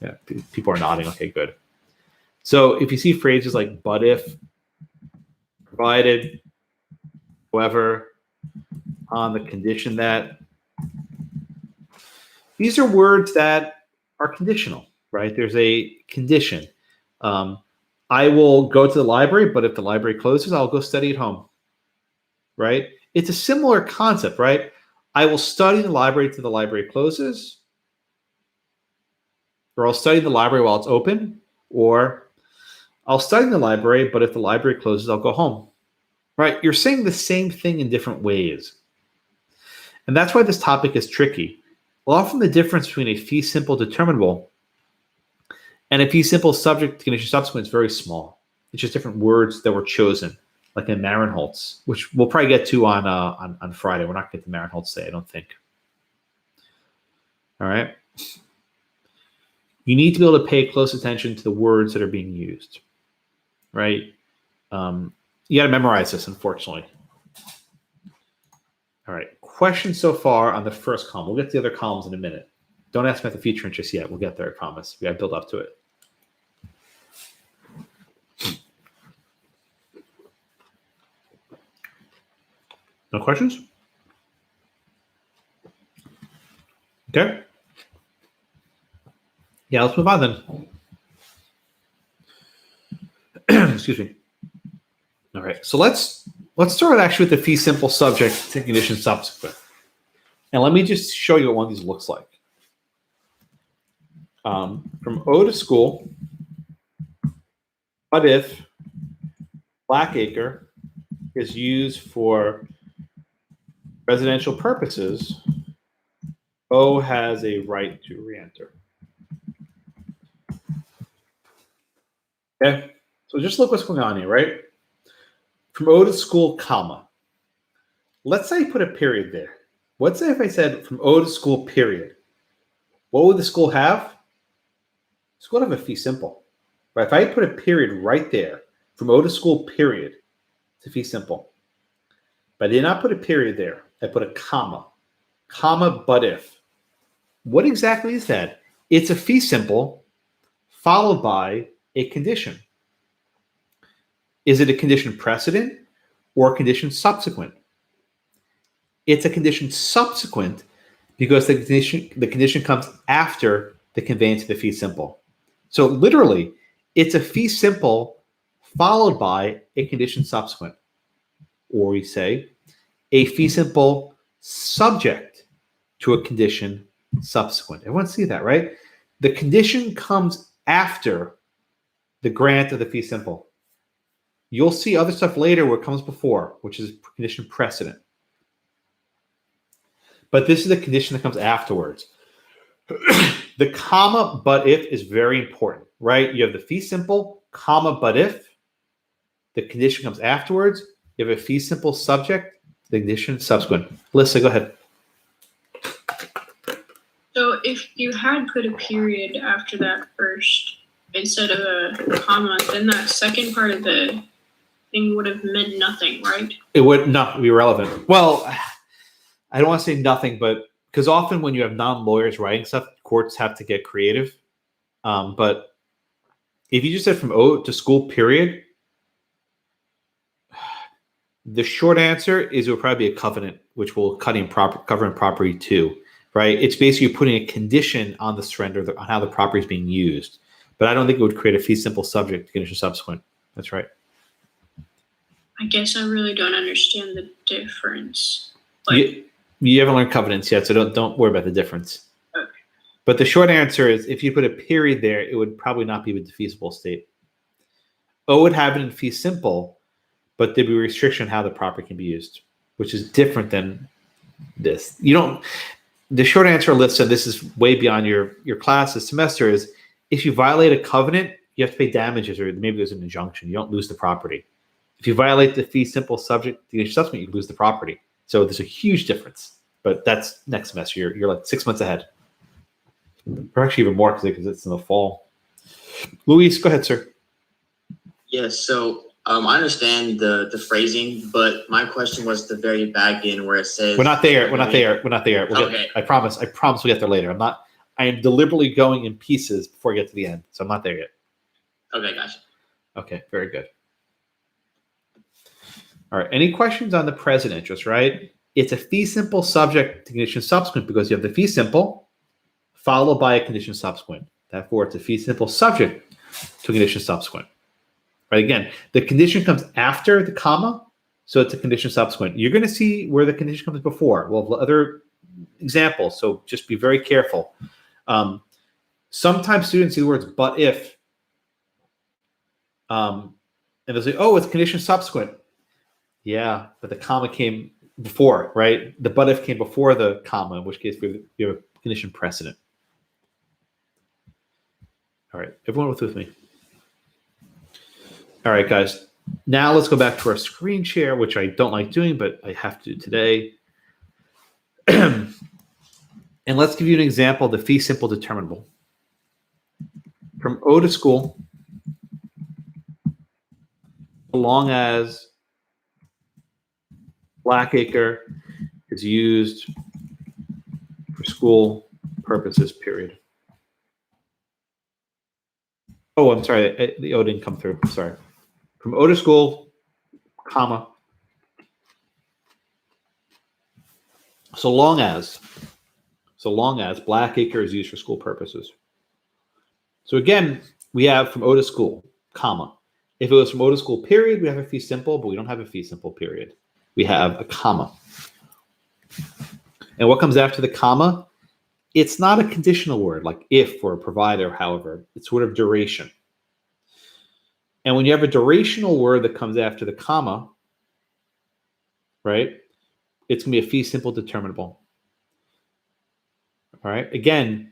Yeah, people are nodding. Okay, good. So if you see phrases like but if, provided, however, on the condition that, these are words that are conditional, right? There's a condition. I will go to the library, but if the library closes, I'll go study at home, right? It's a similar concept, right? I will study in the library till the library closes, or I'll study in the library while it's open, or I'll study in the library, but if the library closes, I'll go home, right? You're saying the same thing in different ways. And that's why this topic is tricky. Often the difference between a fee simple determinable and a fee simple subject to condition subsequent is very small. It's just different words that were chosen, like in Mahrenholz, which we'll probably get to on Friday. We're not going to get to Mahrenholz today, I don't think. All right. You need to be able to pay close attention to the words that are being used, right? You got to memorize this, unfortunately. All right. Questions so far on the first column. We'll get to the other columns in a minute. Don't ask me about the future interest yet. We'll get there, I promise. We got to build up to it. No questions? Okay. Yeah, let's move on then. Excuse me. All right. So let's start actually with the fee simple subject to condition subsequent. And let me just show you what one of these looks like. From O to school, but if Blackacre is used for residential purposes, O has a right to re-enter. Okay, so just look what's going on here, right? From O to school, comma. Let's say you put a period there. Let's say if I said from O to school, period. What would the school have? School would have a fee simple. Right? If I put a period right there, from O to school, period, it's a fee simple. But I did not put a period there. I put a comma, but if. What exactly is that? It's a fee simple followed by a condition. Is it a condition precedent or a condition subsequent? It's a condition subsequent because the condition comes after the conveyance of the fee simple. So literally, it's a fee simple followed by a condition subsequent. Or we say a fee simple subject to a condition subsequent. Everyone see that, right? The condition comes after the grant of the fee simple. You'll see other stuff later where it comes before, which is condition precedent. But this is the condition that comes afterwards. The comma but if is very important, right? You have the fee simple, comma but if. The condition comes afterwards. You have a fee simple subject, the condition subsequent. Alyssa, go ahead. So if you had put a period after that first instead of a comma, then that second part of the thing would have meant nothing, right? It would not be relevant. Well, I don't want to say nothing, but because often when you have non-lawyers writing stuff, courts have to get creative. But if you just said from O to school, period, the short answer is it would probably be a covenant, which will cover in property too, right? It's basically putting a condition on the surrender on how the property is being used. But I don't think it would create a fee simple subject to condition subsequent. That's right. I guess I really don't understand the difference. You haven't learned covenants yet, so don't worry about the difference. Okay. But the short answer is if you put a period there, it would probably not be a defeasible estate. O would have it in fee simple, but there'd be a restriction on how the property can be used, which is different than this. The short answer, Alyssa, this is way beyond your class this semester, is if you violate a covenant, you have to pay damages, or maybe there's an injunction. You don't lose the property. If you violate the fee simple subject to the subsequent, you lose the property. So there's a huge difference. But that's next semester. You're like 6 months ahead. Or actually even more because it's in the fall. Luis, go ahead, sir. Yes, so I understand the phrasing, but my question was the very back end where it says We're not there. We'll Okay. I promise we'll get there later. I am deliberately going in pieces before I get to the end. So I'm not there yet. Okay, gotcha. Okay, very good. All right. Any questions on the present interest, right? It's a fee simple subject to condition subsequent because you have the fee simple followed by a condition subsequent. Therefore, it's a fee simple subject to a condition subsequent. Right? Again, the condition comes after the comma, so it's a condition subsequent. You're going to see where the condition comes before. We'll have other examples, so just be very careful. Sometimes students see the words but if, and they'll say, oh, it's condition subsequent. Yeah, but the comma came before, right? The but if came before the comma, in which case we have a condition precedent. All right, everyone with me? All right, guys. Now let's go back to our screen share, which I don't like doing, but I have to do today. And let's give you an example of the fee simple determinable. From O to school, so long as Blackacre is used for school purposes, period. Oh, I'm sorry. The O didn't come through. Sorry. From O to school, comma. So long as Blackacre is used for school purposes. So again, we have from O to school, comma. If it was from O to school, period, we have a fee simple, but we don't have a fee simple, period. We have a comma. And what comes after the comma? It's not a conditional word like if or provider, however. It's word of duration. And when you have a durational word that comes after the comma, right, it's going to be a fee simple determinable. All right. Again,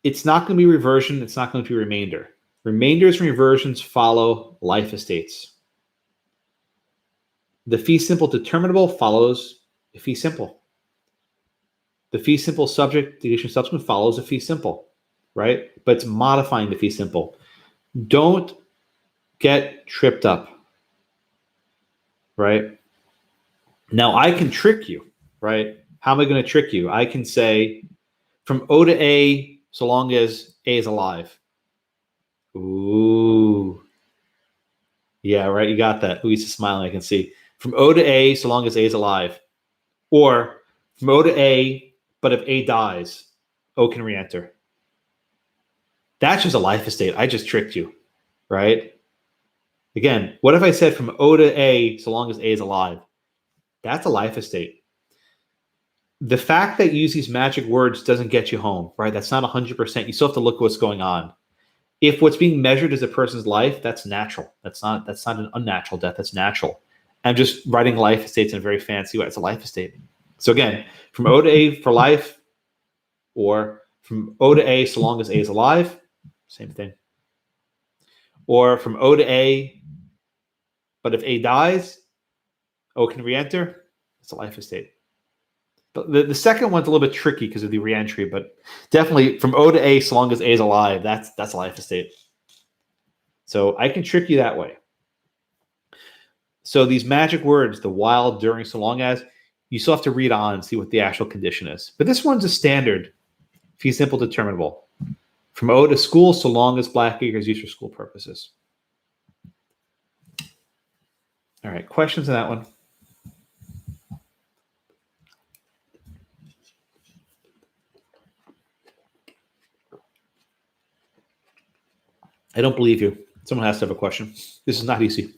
it's not going to be reversion. It's not going to be remainder. Remainders and reversions follow life estates. The fee simple determinable follows a fee simple. The fee simple subject to condition subsequent follows a fee simple, right? But it's modifying the fee simple. Don't get tripped up, right? Now I can trick you, right? How am I going to trick you? I can say from O to A, so long as A is alive. Ooh. Yeah, right. You got that. Luis is smiling. I can see. From O to A, so long as A is alive. Or from O to A, but if A dies, O can re-enter. That's just a life estate. I just tricked you, right? Again, what if I said from O to A, so long as A is alive? That's a life estate. The fact that you use these magic words doesn't get you home, right? That's not 100%. You still have to look at what's going on. If what's being measured is a person's life, that's natural. That's not an unnatural death. That's natural. I'm just writing life estates in a very fancy way. It's a life estate. So again, from O to A for life, or from O to A so long as A is alive, same thing. Or from O to A, but if A dies, O can re-enter. It's a life estate. But the second one's a little bit tricky because of the re-entry, but definitely from O to A so long as A is alive, that's a life estate. So I can trick you that way. So these magic words, the while, during, so long as, you still have to read on and see what the actual condition is. But this one's a standard fee simple determinable. From O to school, so long as Blackacre is used for school purposes. All right, questions on that one? I don't believe you. Someone has to have a question. This is not easy.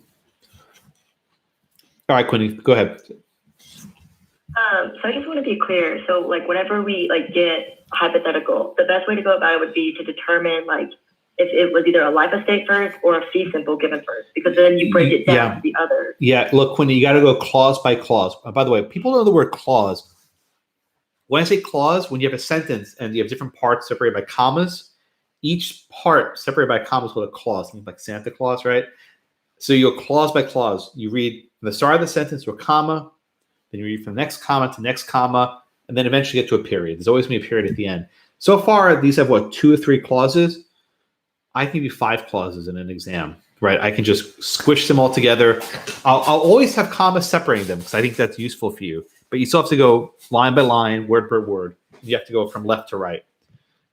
All right, Quinny, go ahead. So I just want to be clear. So like whenever we like get hypothetical, the best way to go about it would be to determine like if it was either a life estate first or a fee simple given first, because then you break it down to the other. Yeah, look, Quinny, you got to go clause by clause. By the way, people know the word clause. When I say clause, when you have a sentence and you have different parts separated by commas, each part separated by commas is called a clause, like Santa Claus, right? So you go clause by clause. You read from the start of the sentence to a comma, then you read from the next comma to next comma, and then eventually get to a period. There's always going to be a period at the end. So far, these have, 2 or 3 clauses? I can give you 5 clauses in an exam, right? I can just squish them all together. I'll always have commas separating them because I think that's useful for you. But you still have to go line by line, word per word. You have to go from left to right.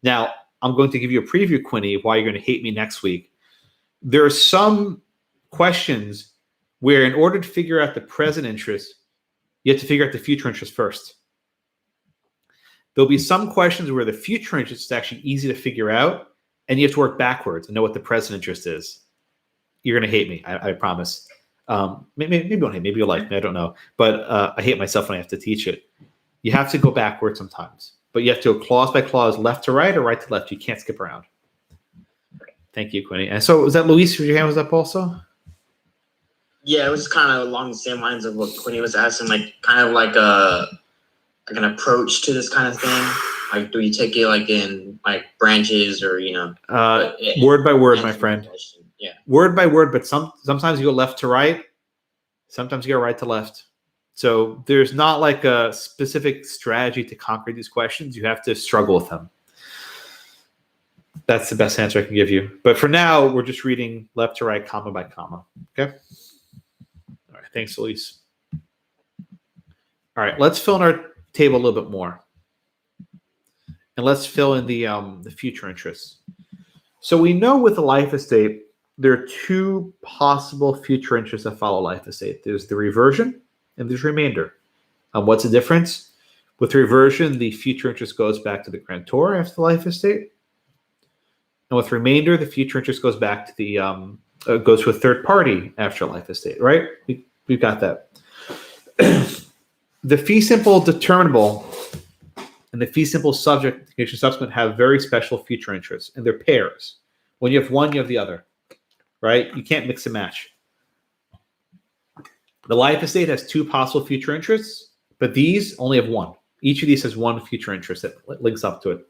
Now, I'm going to give you a preview, Quinny, of why you're going to hate me next week. There are some questions where in order to figure out the present interest, you have to figure out the future interest first. There'll be some questions where the future interest is actually easy to figure out, and you have to work backwards and know what the present interest is. You're going to hate me, I promise. Maybe you don't hate me, maybe you'll like me, I don't know. But I hate myself when I have to teach it. You have to go backwards sometimes, but you have to go clause by clause, left to right or right to left. You can't skip around. Thank you, Quinny. And so was that Luis? Your hand was up also? Yeah, it was kind of along the same lines of what Quinny was asking, like kind of like an approach to this kind of thing. Like, do you take it like in like branches or word by word, my friend. Yeah, word by word. But sometimes you go left to right, sometimes you go right to left. So there's not like a specific strategy to conquer these questions. You have to struggle with them. That's the best answer I can give you. But for now, we're just reading left to right, comma by comma. Okay. All right. Thanks, Elise. All right. Let's fill in our table a little bit more. And let's fill in the future interests. So we know with a life estate, there are 2 possible future interests that follow life estate. There's the reversion and there's remainder. What's the difference? With reversion, the future interest goes back to the grantor after the life estate. And with remainder, the future interest goes back to the goes to a third party after life estate, right? We've got that. The fee simple determinable and the fee simple subject condition subsequent have very special future interests, and they're pairs. When you have one, you have the other, right? You can't mix and match. The life estate has 2 possible future interests, but these only have 1. Each of these has 1 future interest that links up to it.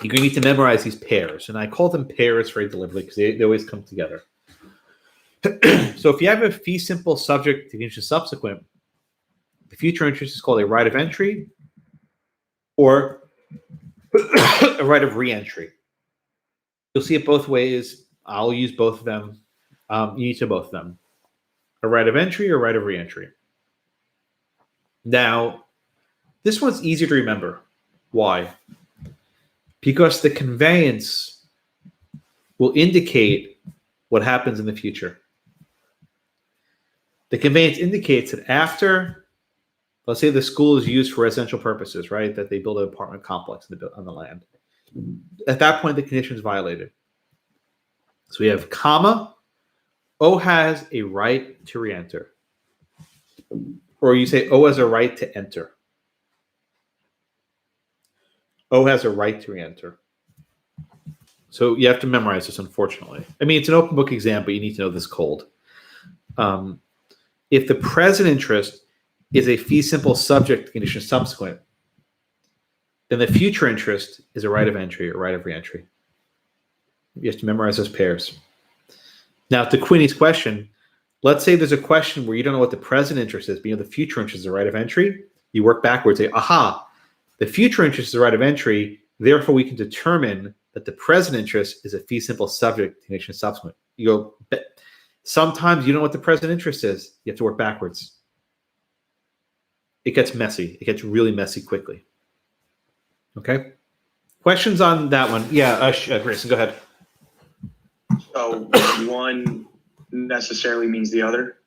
You're going to need to memorize these pairs, and I call them pairs very deliberately because they always come together. So if you have a fee simple subject to condition subsequent, the future interest is called a right of entry or a right of re-entry. You'll see it both ways. I'll use both of them. You need to both of them. A right of entry or right of re-entry. Now, this one's easier to remember. Why? Because the conveyance will indicate what happens in the future. The conveyance indicates that after, let's say the school is used for residential purposes, right? That they build an apartment complex on the land. At that point, the condition is violated. So we have comma, O has a right to re-enter. Or you say O has a right to enter. O has a right to re-enter. So you have to memorize this, unfortunately. I mean, it's an open book exam, but you need to know this cold. If the present interest is a fee simple subject condition subsequent, then the future interest is a right of entry or right of reentry. You have to memorize those pairs. Now, to Quinny's question, let's say there's a question where you don't know what the present interest is, but you know the future interest is a right of entry. You work backwards, say, aha, the future interest is a right of entry, therefore we can determine that the present interest is a fee simple subject to condition subsequent. You go, sometimes you don't know what the present interest is. You have to work backwards. It gets messy. It gets really messy quickly. Okay? Questions on that one? Yeah, Grayson, go ahead. So one necessarily means the other?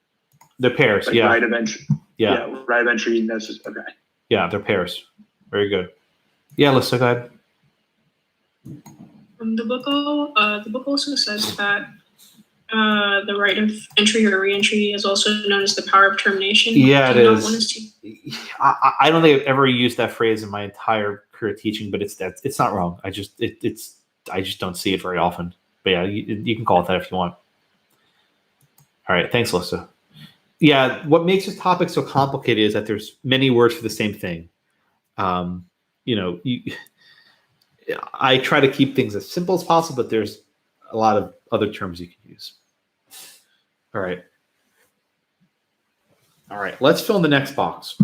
They're pairs, Like yeah. right of entry. Yeah. Right of entry okay. Yeah, they're pairs. Very good. Yeah, Alyssa, go ahead. The book also says that the right of entry or reentry is also known as the power of termination. Yeah, it Do you not is. want us to- I don't think I've ever used that phrase in my entire career teaching, but it's not wrong. I just don't see it very often. But yeah, you can call it that if you want. All right, thanks, Alyssa. Yeah, what makes this topic so complicated is that there's many words for the same thing. I try to keep things as simple as possible, but there's a lot of other terms you can use. All right. Let's fill in the next box.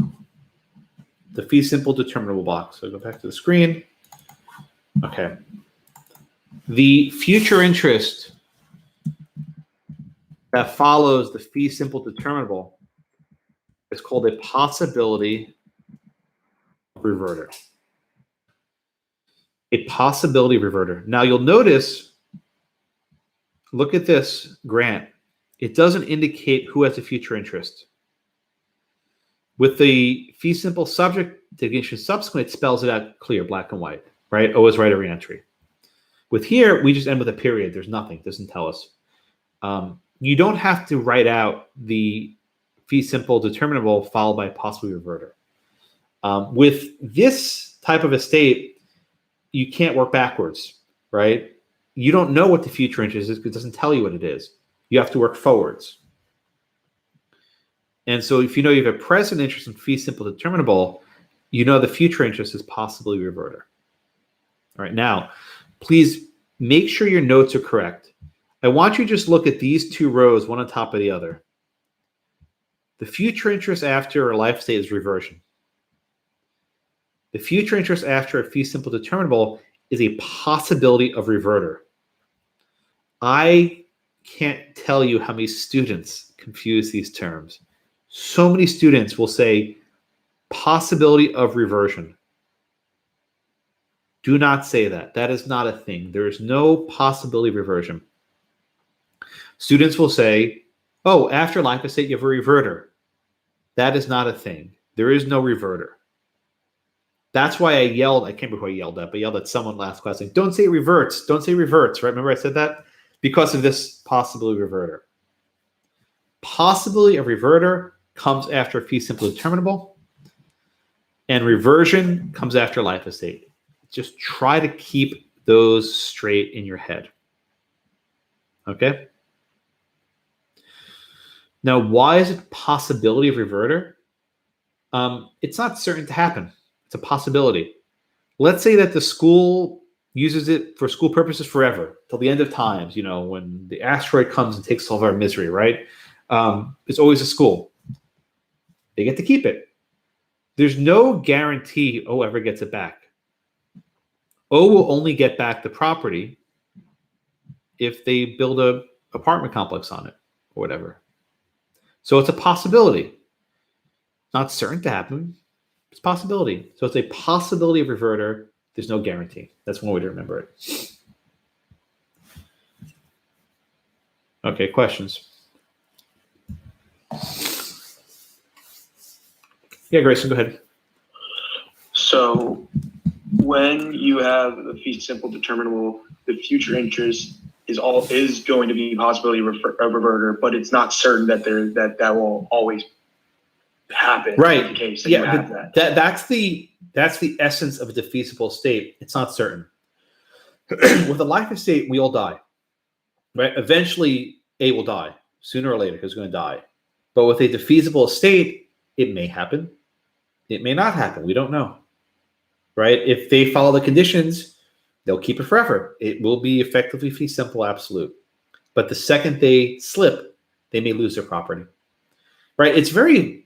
The fee simple determinable box. So go back to the screen. Okay. The future interest that follows the fee simple determinable is called a possibility reverter. A possibility reverter. Now you'll notice, look at this grant. It doesn't indicate who has a future interest. With the fee simple subject to condition subsequent, it spells it out clear, black and white, right? O is right of reentry. With here, we just end with a period. There's nothing. It doesn't tell us. You don't have to write out the fee simple determinable followed by a possibly reverter. With this type of estate, you can't work backwards, right? You don't know what the future interest is because it doesn't tell you what it is. You have to work forwards. And so if you know you have a present interest in fee simple determinable, you know the future interest is possibly reverter. All right, now, please make sure your notes are correct. I want you to just look at these two rows, one on top of the other. The future interest after a life estate is reversion. The future interest after a fee simple determinable is a possibility of reverter. I can't tell you how many students confuse these terms. So many students will say possibility of reversion. Do not say that. That is not a thing. There is no possibility of reversion. Students will say, oh, after life estate, you have a reverter. That is not a thing. There is no reverter. That's why I yelled, I can't remember who I yelled at, but I yelled at someone last class saying, don't say reverts, don't say reverts, right? Remember I said that? Because of this possibility of reverter. Possibility of reverter comes after fee simple determinable, and reversion comes after life estate. Just try to keep those straight in your head. Okay? Now, why is it possibility of reverter? It's not certain to happen. It's a possibility. Let's say that the school uses it for school purposes forever, till the end of times, you know, when the asteroid comes and takes all of our misery, right? It's always a school. They get to keep it. There's no guarantee O ever gets it back. O will only get back the property if they build a apartment complex on it or whatever. So it's a possibility. Not certain to happen. It's a possibility. So it's a possibility of reverter. There's no guarantee. That's one way to remember it. Okay, questions? Yeah, Grayson, go ahead. So when you have the fee simple determinable, the future interest is going to be possibility of reverter, but it's not certain that that will always happen. Right. In the case that yeah, you have that. That's the essence of a defeasible estate. It's not certain. With a life estate, we all die. Right? Eventually, A will die sooner or later because it's going to die. But with a defeasible estate, it may happen. It may not happen. We don't know. right? If they follow the conditions, they'll keep it forever. It will be effectively fee simple absolute. But the second they slip, they may lose their property, right? It's very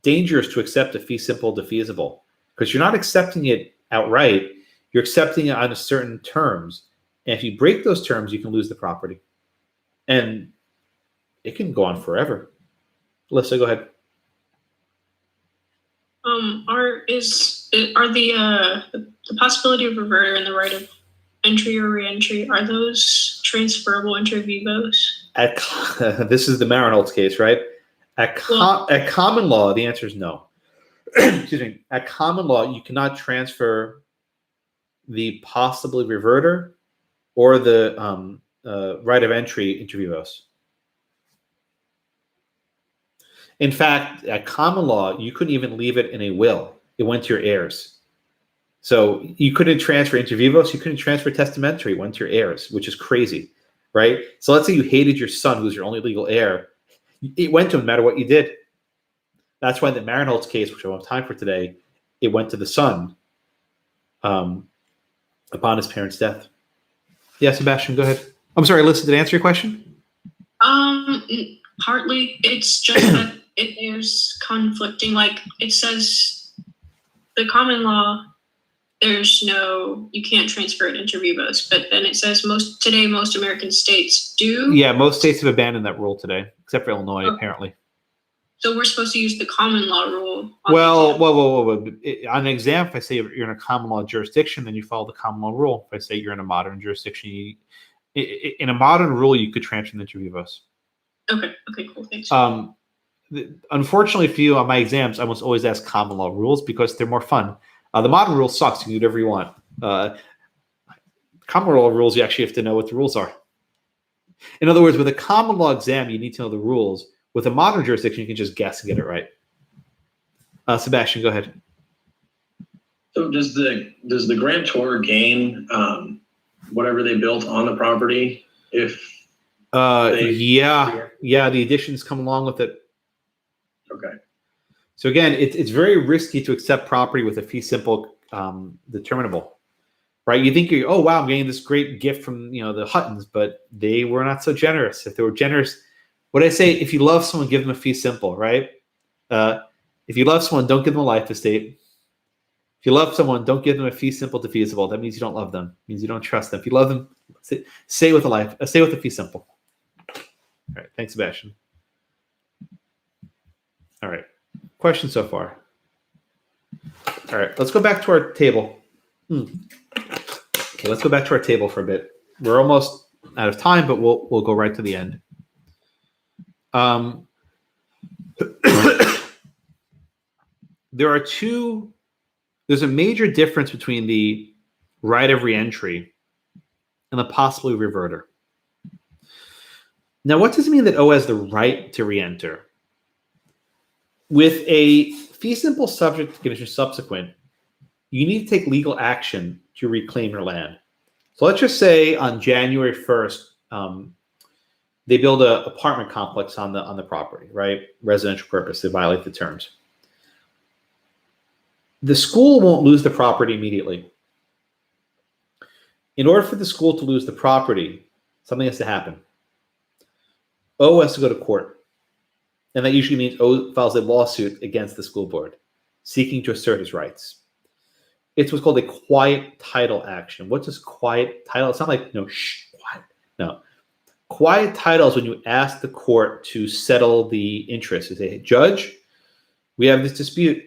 dangerous to accept a fee simple defeasible because you're not accepting it outright. You're accepting it on certain terms. And if you break those terms, you can lose the property. And it can go on forever. Alyssa, go ahead. Are the possibility of reverter and the right of entry or reentry, are those transferable inter vivos? This is the Mahrenholz case, right? At common law, the answer is no. Excuse me. At common law, you cannot transfer the possibly reverter or the right of entry inter vivos. In fact, at common law, you couldn't even leave it in a will. It went to your heirs. So you couldn't transfer inter vivos, you couldn't transfer testamentary, it went to your heirs, which is crazy, right? So let's say you hated your son, who's your only legal heir. It went to him no matter what you did. That's why the Mahrenholz case, which I don't have time for today, it went to the son upon his parents' death. Yeah, Sebastian, go ahead. I'm sorry, Alyssa, did I answer your question? Partly. It's just that there's conflicting. Like it says, the common law, you can't transfer it inter vivos. But then it says most American states do. Yeah, most states have abandoned that rule today, except for Illinois, apparently. So we're supposed to use the common law rule. Well, on an exam, if I say you're in a common law jurisdiction, then you follow the common law rule. If I say you're in a modern jurisdiction, in a modern rule, you could transfer the inter vivos. Okay, cool, thanks. Unfortunately for you, on my exams, I almost always ask common law rules because they're more fun. The modern rule sucks. You can do whatever you want. Common law rules, you actually have to know what the rules are. In other words, with a common law exam, you need to know the rules. With a modern jurisdiction, you can just guess and get it right. Sebastian, go ahead. So does the grantor gain whatever they built on the property if the additions come along with it? Okay. So again, it's very risky to accept property with a fee simple determinable, right? You think oh wow, I'm getting this great gift from the Huttons, but they were not so generous. If they were generous, what I say, if you love someone, give them a fee simple, right? If you love someone, don't give them a life estate. If you love someone, don't give them a fee simple defeasible. That means you don't love them. It means you don't trust them. If you love them, stay with a fee simple. All right, thanks, Sebastian. All right. Questions so far? All right, let's go back to our table. Okay, let's go back to our table for a bit. We're almost out of time, but we'll go right to the end. There's a major difference between the right of reentry and the possibly reverter. Now, what does it mean that O has the right to reenter? With a fee simple subject to condition subsequent, you need to take legal action to reclaim your land. So let's just say on January 1st, they build an apartment complex on the property, right? Residential purpose, they violate the terms. The school won't lose the property immediately. In order for the school to lose the property, something has to happen. O has to go to court. And that usually means O files a lawsuit against the school board, seeking to assert his rights. It's what's called a quiet title action. What does quiet title? It's not like, quiet. No. Quiet title is when you ask the court to settle the interest. You say, hey, judge, we have this dispute,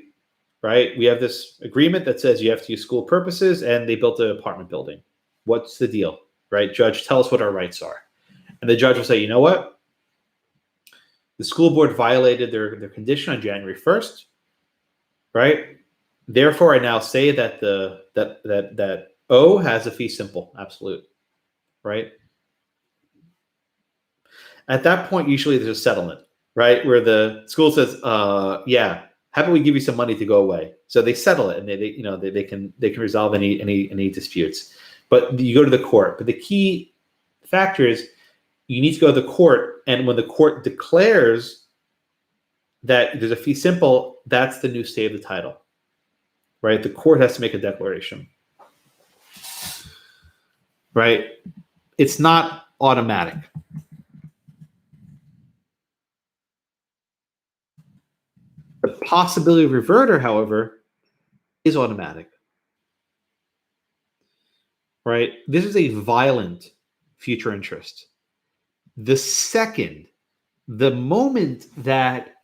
right? We have this agreement that says you have to use school purposes, and they built an apartment building. What's the deal, right? Judge, tell us what our rights are. And the judge will say, you know what? The school board violated their condition on January 1st, right? Therefore, I now say that that O has a fee simple absolute, right? At that point, usually there's a settlement, right? Where the school says, yeah, how about we give you some money to go away? So they settle it, and they can resolve any disputes. But you go to the court. But the key factor is you need to go to the court, and when the court declares that there's a fee simple, that's the new state of the title. right? The court has to make a declaration, right? It's not automatic. The possibility of reverter, however, is automatic, right? This is a violent future interest. The moment that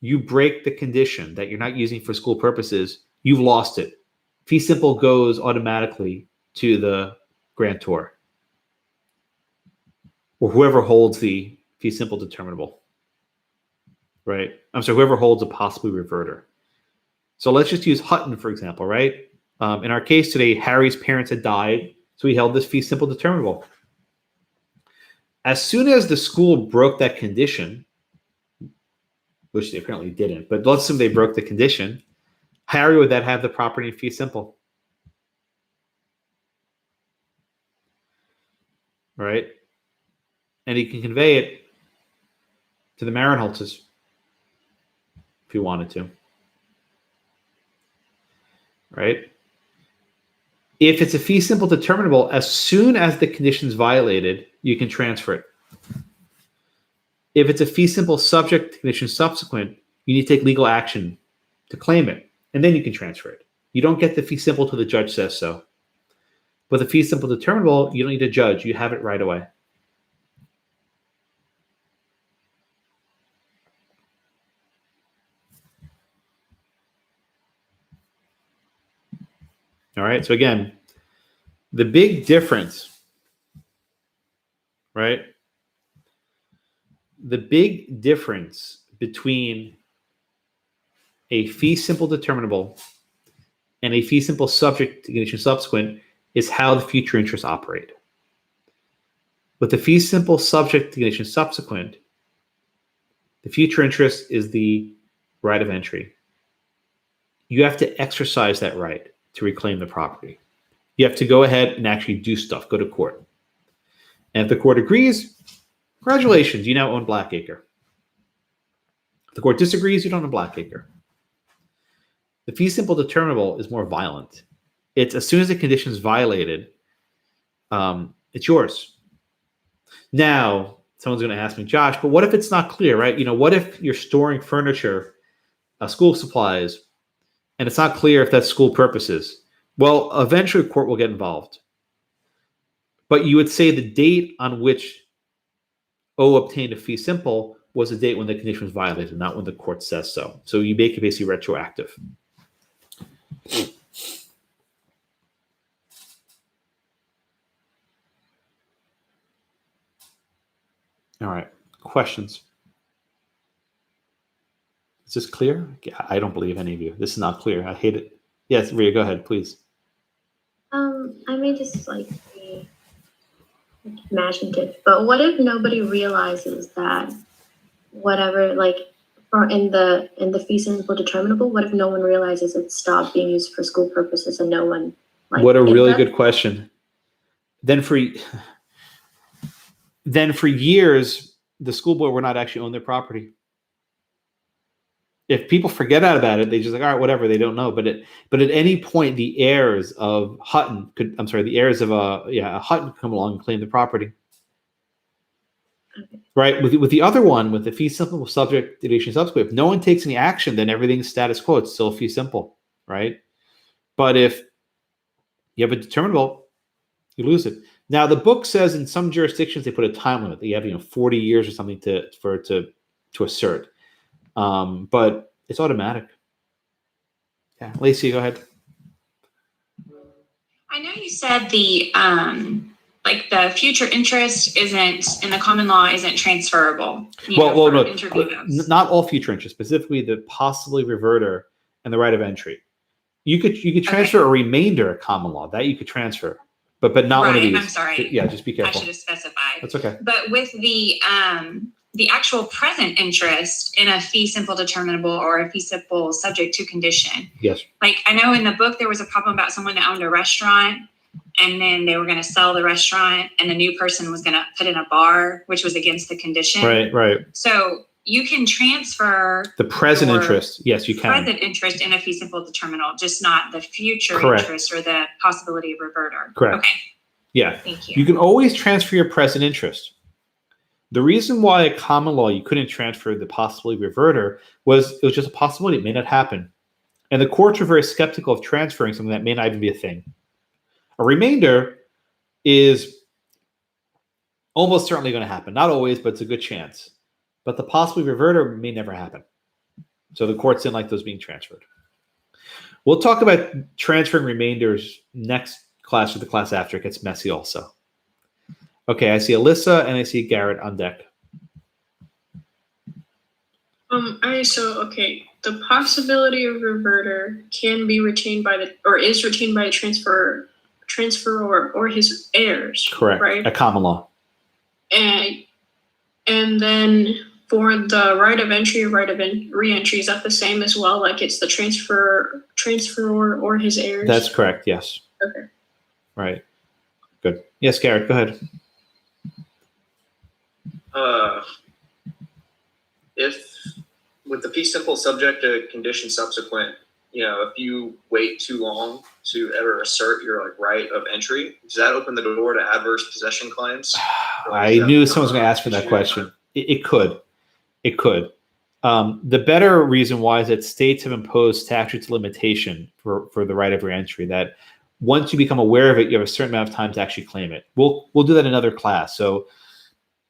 you break the condition that you're not using for school purposes, you've lost it. Fee simple goes automatically to the grantor or whoever holds the fee simple determinable, right? I'm sorry, whoever holds a possibly reverter. So let's just use Hutton, for example, right? In our case today, Harry's parents had died, so he held this fee simple determinable. As soon as the school broke that condition, which they apparently didn't, but let's assume they broke the condition, Harry would then have the property in fee simple. Right? And he can convey it to the Mahrenholzes if he wanted to. Right? If it's a fee simple determinable, as soon as the condition is violated, you can transfer it. If it's a fee simple subject to condition subsequent, you need to take legal action to claim it, and then you can transfer it. You don't get the fee simple till the judge says so. With a fee simple determinable, you don't need a judge. You have it right away. All right, so again, the big difference, right? The big difference between a fee simple determinable and a fee simple subject to condition subsequent is how the future interests operate. With the fee simple subject to condition subsequent, the future interest is the right of entry. You have to exercise that right to reclaim the property. You have to go ahead and actually do stuff, go to court. And if the court agrees, congratulations, you now own Blackacre. If the court disagrees, you don't own Blackacre. The fee simple determinable is more violent. It's as soon as the condition is violated, it's yours. Now, someone's going to ask me, Josh, but what if it's not clear, right? You know, what if you're storing furniture, school supplies, and it's not clear if that's school purposes? Well, eventually court will get involved. But you would say the date on which O obtained a fee simple was the date when the condition was violated, not when the court says so. So you make it basically retroactive. All right, questions? Is this clear? I don't believe any of you. This is not clear. I hate it. Yes, Rhea, go ahead, please. I may just like be imaginative, but what if nobody realizes that whatever, like, or in the fee simple determinable, what if no one realizes it stopped being used for school purposes and no one like? What a really good question. Then for years, the school board would not actually own their property. If people forget out about it, they just like, all right, whatever, they don't know. But at any point, the heirs of Hutton the heirs of Hutton come along and claim the property. Okay. Right? With the other one, with the fee simple subject to condition subsequent, if no one takes any action, then everything's status quo. It's still fee simple, right? But if you have a determinable, you lose it. Now, the book says in some jurisdictions they put a time limit. They have 40 years or something to assert. But it's automatic. Yeah, Lacey, go ahead. I know you said the the future interest isn't in the common law isn't transferable. No, not all future interest, specifically the possibly reverter and the right of entry. You could transfer a remainder of common law that you could transfer, but not one of these. I'm sorry. Yeah, just be careful. I should have specified. That's okay. But with the actual present interest in a fee simple determinable or a fee simple subject to condition. Yes. Like I know in the book there was a problem about someone that owned a restaurant and then they were going to sell the restaurant and the new person was going to put in a bar, which was against the condition. Right. So you can transfer The present your interest. Yes, you can. present interest in a fee simple determinal, just not the future Correct. interest or the possibility of reverter. Correct. Okay, Yeah. thank You you. can always transfer your present interest. The reason why at common law you couldn't transfer the possibility of reverter was it was just a possibility. It may not happen. And the courts were very skeptical of transferring something that may not even be a thing. A remainder is almost certainly going to happen. Not always, but it's a good chance. But the possibility of reverter may never happen. So the courts didn't like those being transferred. We'll talk about transferring remainders next class or the class after. It gets messy also. Okay, I see Alyssa and I see Garrett on deck. The possibility of reverter can be retained by is retained by the transferor or his heirs. Correct. Right. At common law. And then for the right of entry, re-entry, is that the same as well? Like it's the transferor or his heirs? That's correct, yes. Okay. Right. Good. Yes, Garrett, go ahead. If with the fee simple subject to condition subsequent, if you wait too long to ever assert your right of entry, does that open the door to adverse possession claims? I knew someone was going to ask for that question. It could. It could. The better reason why is that states have imposed statutes of limitation for the right of re-entry, that once you become aware of it, you have a certain amount of time to actually claim it. We'll do that in another class. So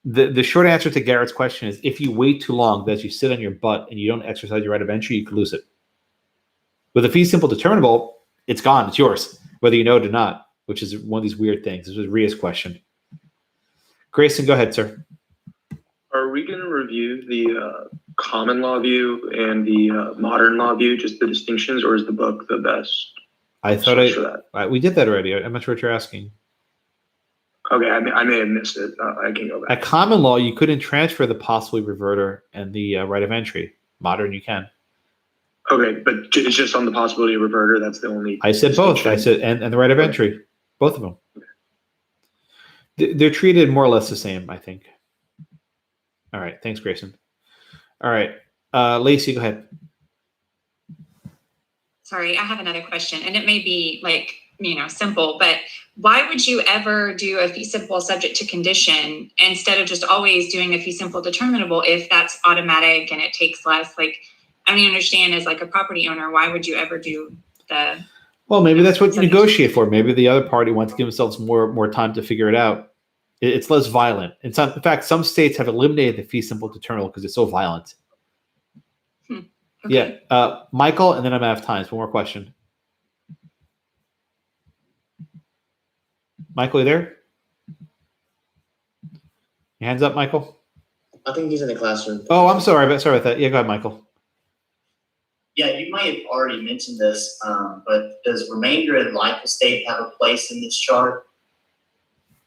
the short answer to Garrett's question is if you wait too long, that you sit on your butt and you don't exercise your right of entry, you could lose it. With a fee simple determinable, it's gone. It's yours, whether you know it or not, which is one of these weird things. This was Ria's question. Grayson, go ahead, sir. Are we going to review the common law view and the modern law view, just the distinctions, or is the book the best? I thought we did that already. I'm not sure what you're asking. Okay, I may have missed it. I can go back. At common law, you couldn't transfer the possibly reverter and the right of entry. Modern, you can. Okay, but it's just on the possibility of reverter. That's the only. I said both. I said and the right of entry, both of them. They're treated more or less the same, I think. All right, thanks, Grayson. All right, Lacey, go ahead. Sorry, I have another question, and it may be simple, but why would you ever do a fee simple subject to condition instead of just always doing a fee simple determinable if that's automatic and it takes less? I don't even understand as a property owner, why would you ever do the? Well, maybe that's what you negotiate for. Maybe the other party wants to give themselves more time to figure it out. It's less violent. In fact, some states have eliminated the fee simple determinable because it's so violent. Okay. Yeah, Michael, and then I'm out of time. So one more question. Michael, you there? Your hands up, Michael. I think he's in the classroom. Oh, I'm sorry. Sorry about that. Yeah, go ahead, Michael. Yeah, you might have already mentioned this, but does remainder and life estate have a place in this chart?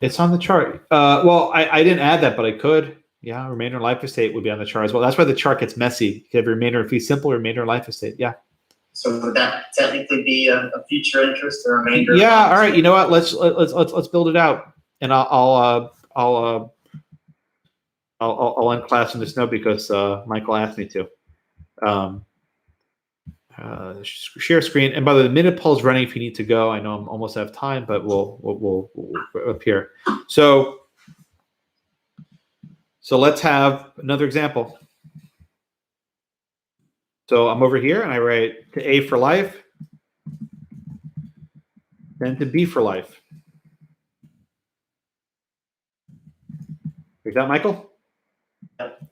It's on the chart. Well, I didn't add that, but I could. Yeah, remainder and life estate would be on the chart as well. That's why the chart gets messy. You have remainder and fee simple, remainder and life estate. Yeah. So would that technically be a future interest or remainder? Yeah. All right. You know what? Let's build it out, and I'll end class on this note because Michael asked me to. Share screen. And by the minute Paul's running, if you need to go, I know I'm almost out of time, but we'll appear. So let's have another example. So I'm over here and I write to A for life, then to B for life. Is that Michael? Yep.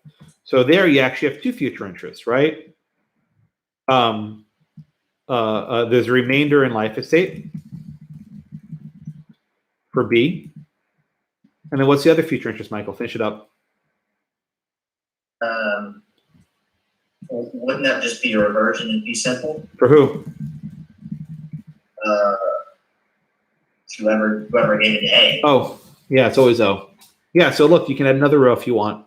So there you actually have two future interests, right? There's a remainder in life estate for B. And then what's the other future interest, Michael? Finish it up. Wouldn't that just be a reversion and be simple? For who? Whoever gave it to A. Oh, yeah, it's always O. Yeah, so look, you can add another row if you want.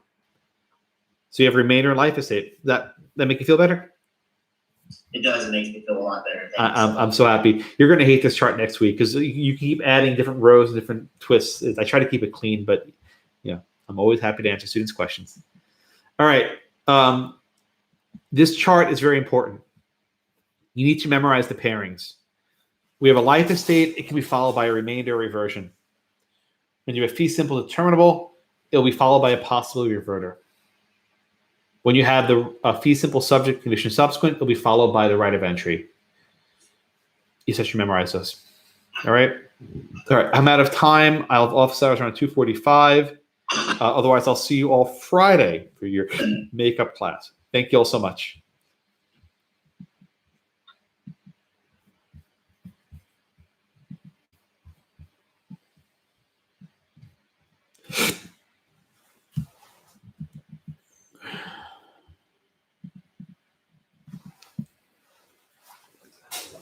So you have remainder in life estate. That make you feel better? It does. It makes me feel a lot better. I'm so happy. You're going to hate this chart next week because you keep adding different rows and different twists. I try to keep it clean, but I'm always happy to answer students' questions. All right. This chart is very important. You need to memorize the pairings. We have a life estate. It can be followed by a remainder or reversion. When you have fee simple determinable, it'll be followed by a possibility reverter. When you have the fee simple subject condition subsequent, it'll be followed by the right of entry. You said you memorize those. All right. All right. I'm out of time. I'll have office hours around 2:45. Otherwise, I'll see you all Friday for your makeup class. Thank you all so much.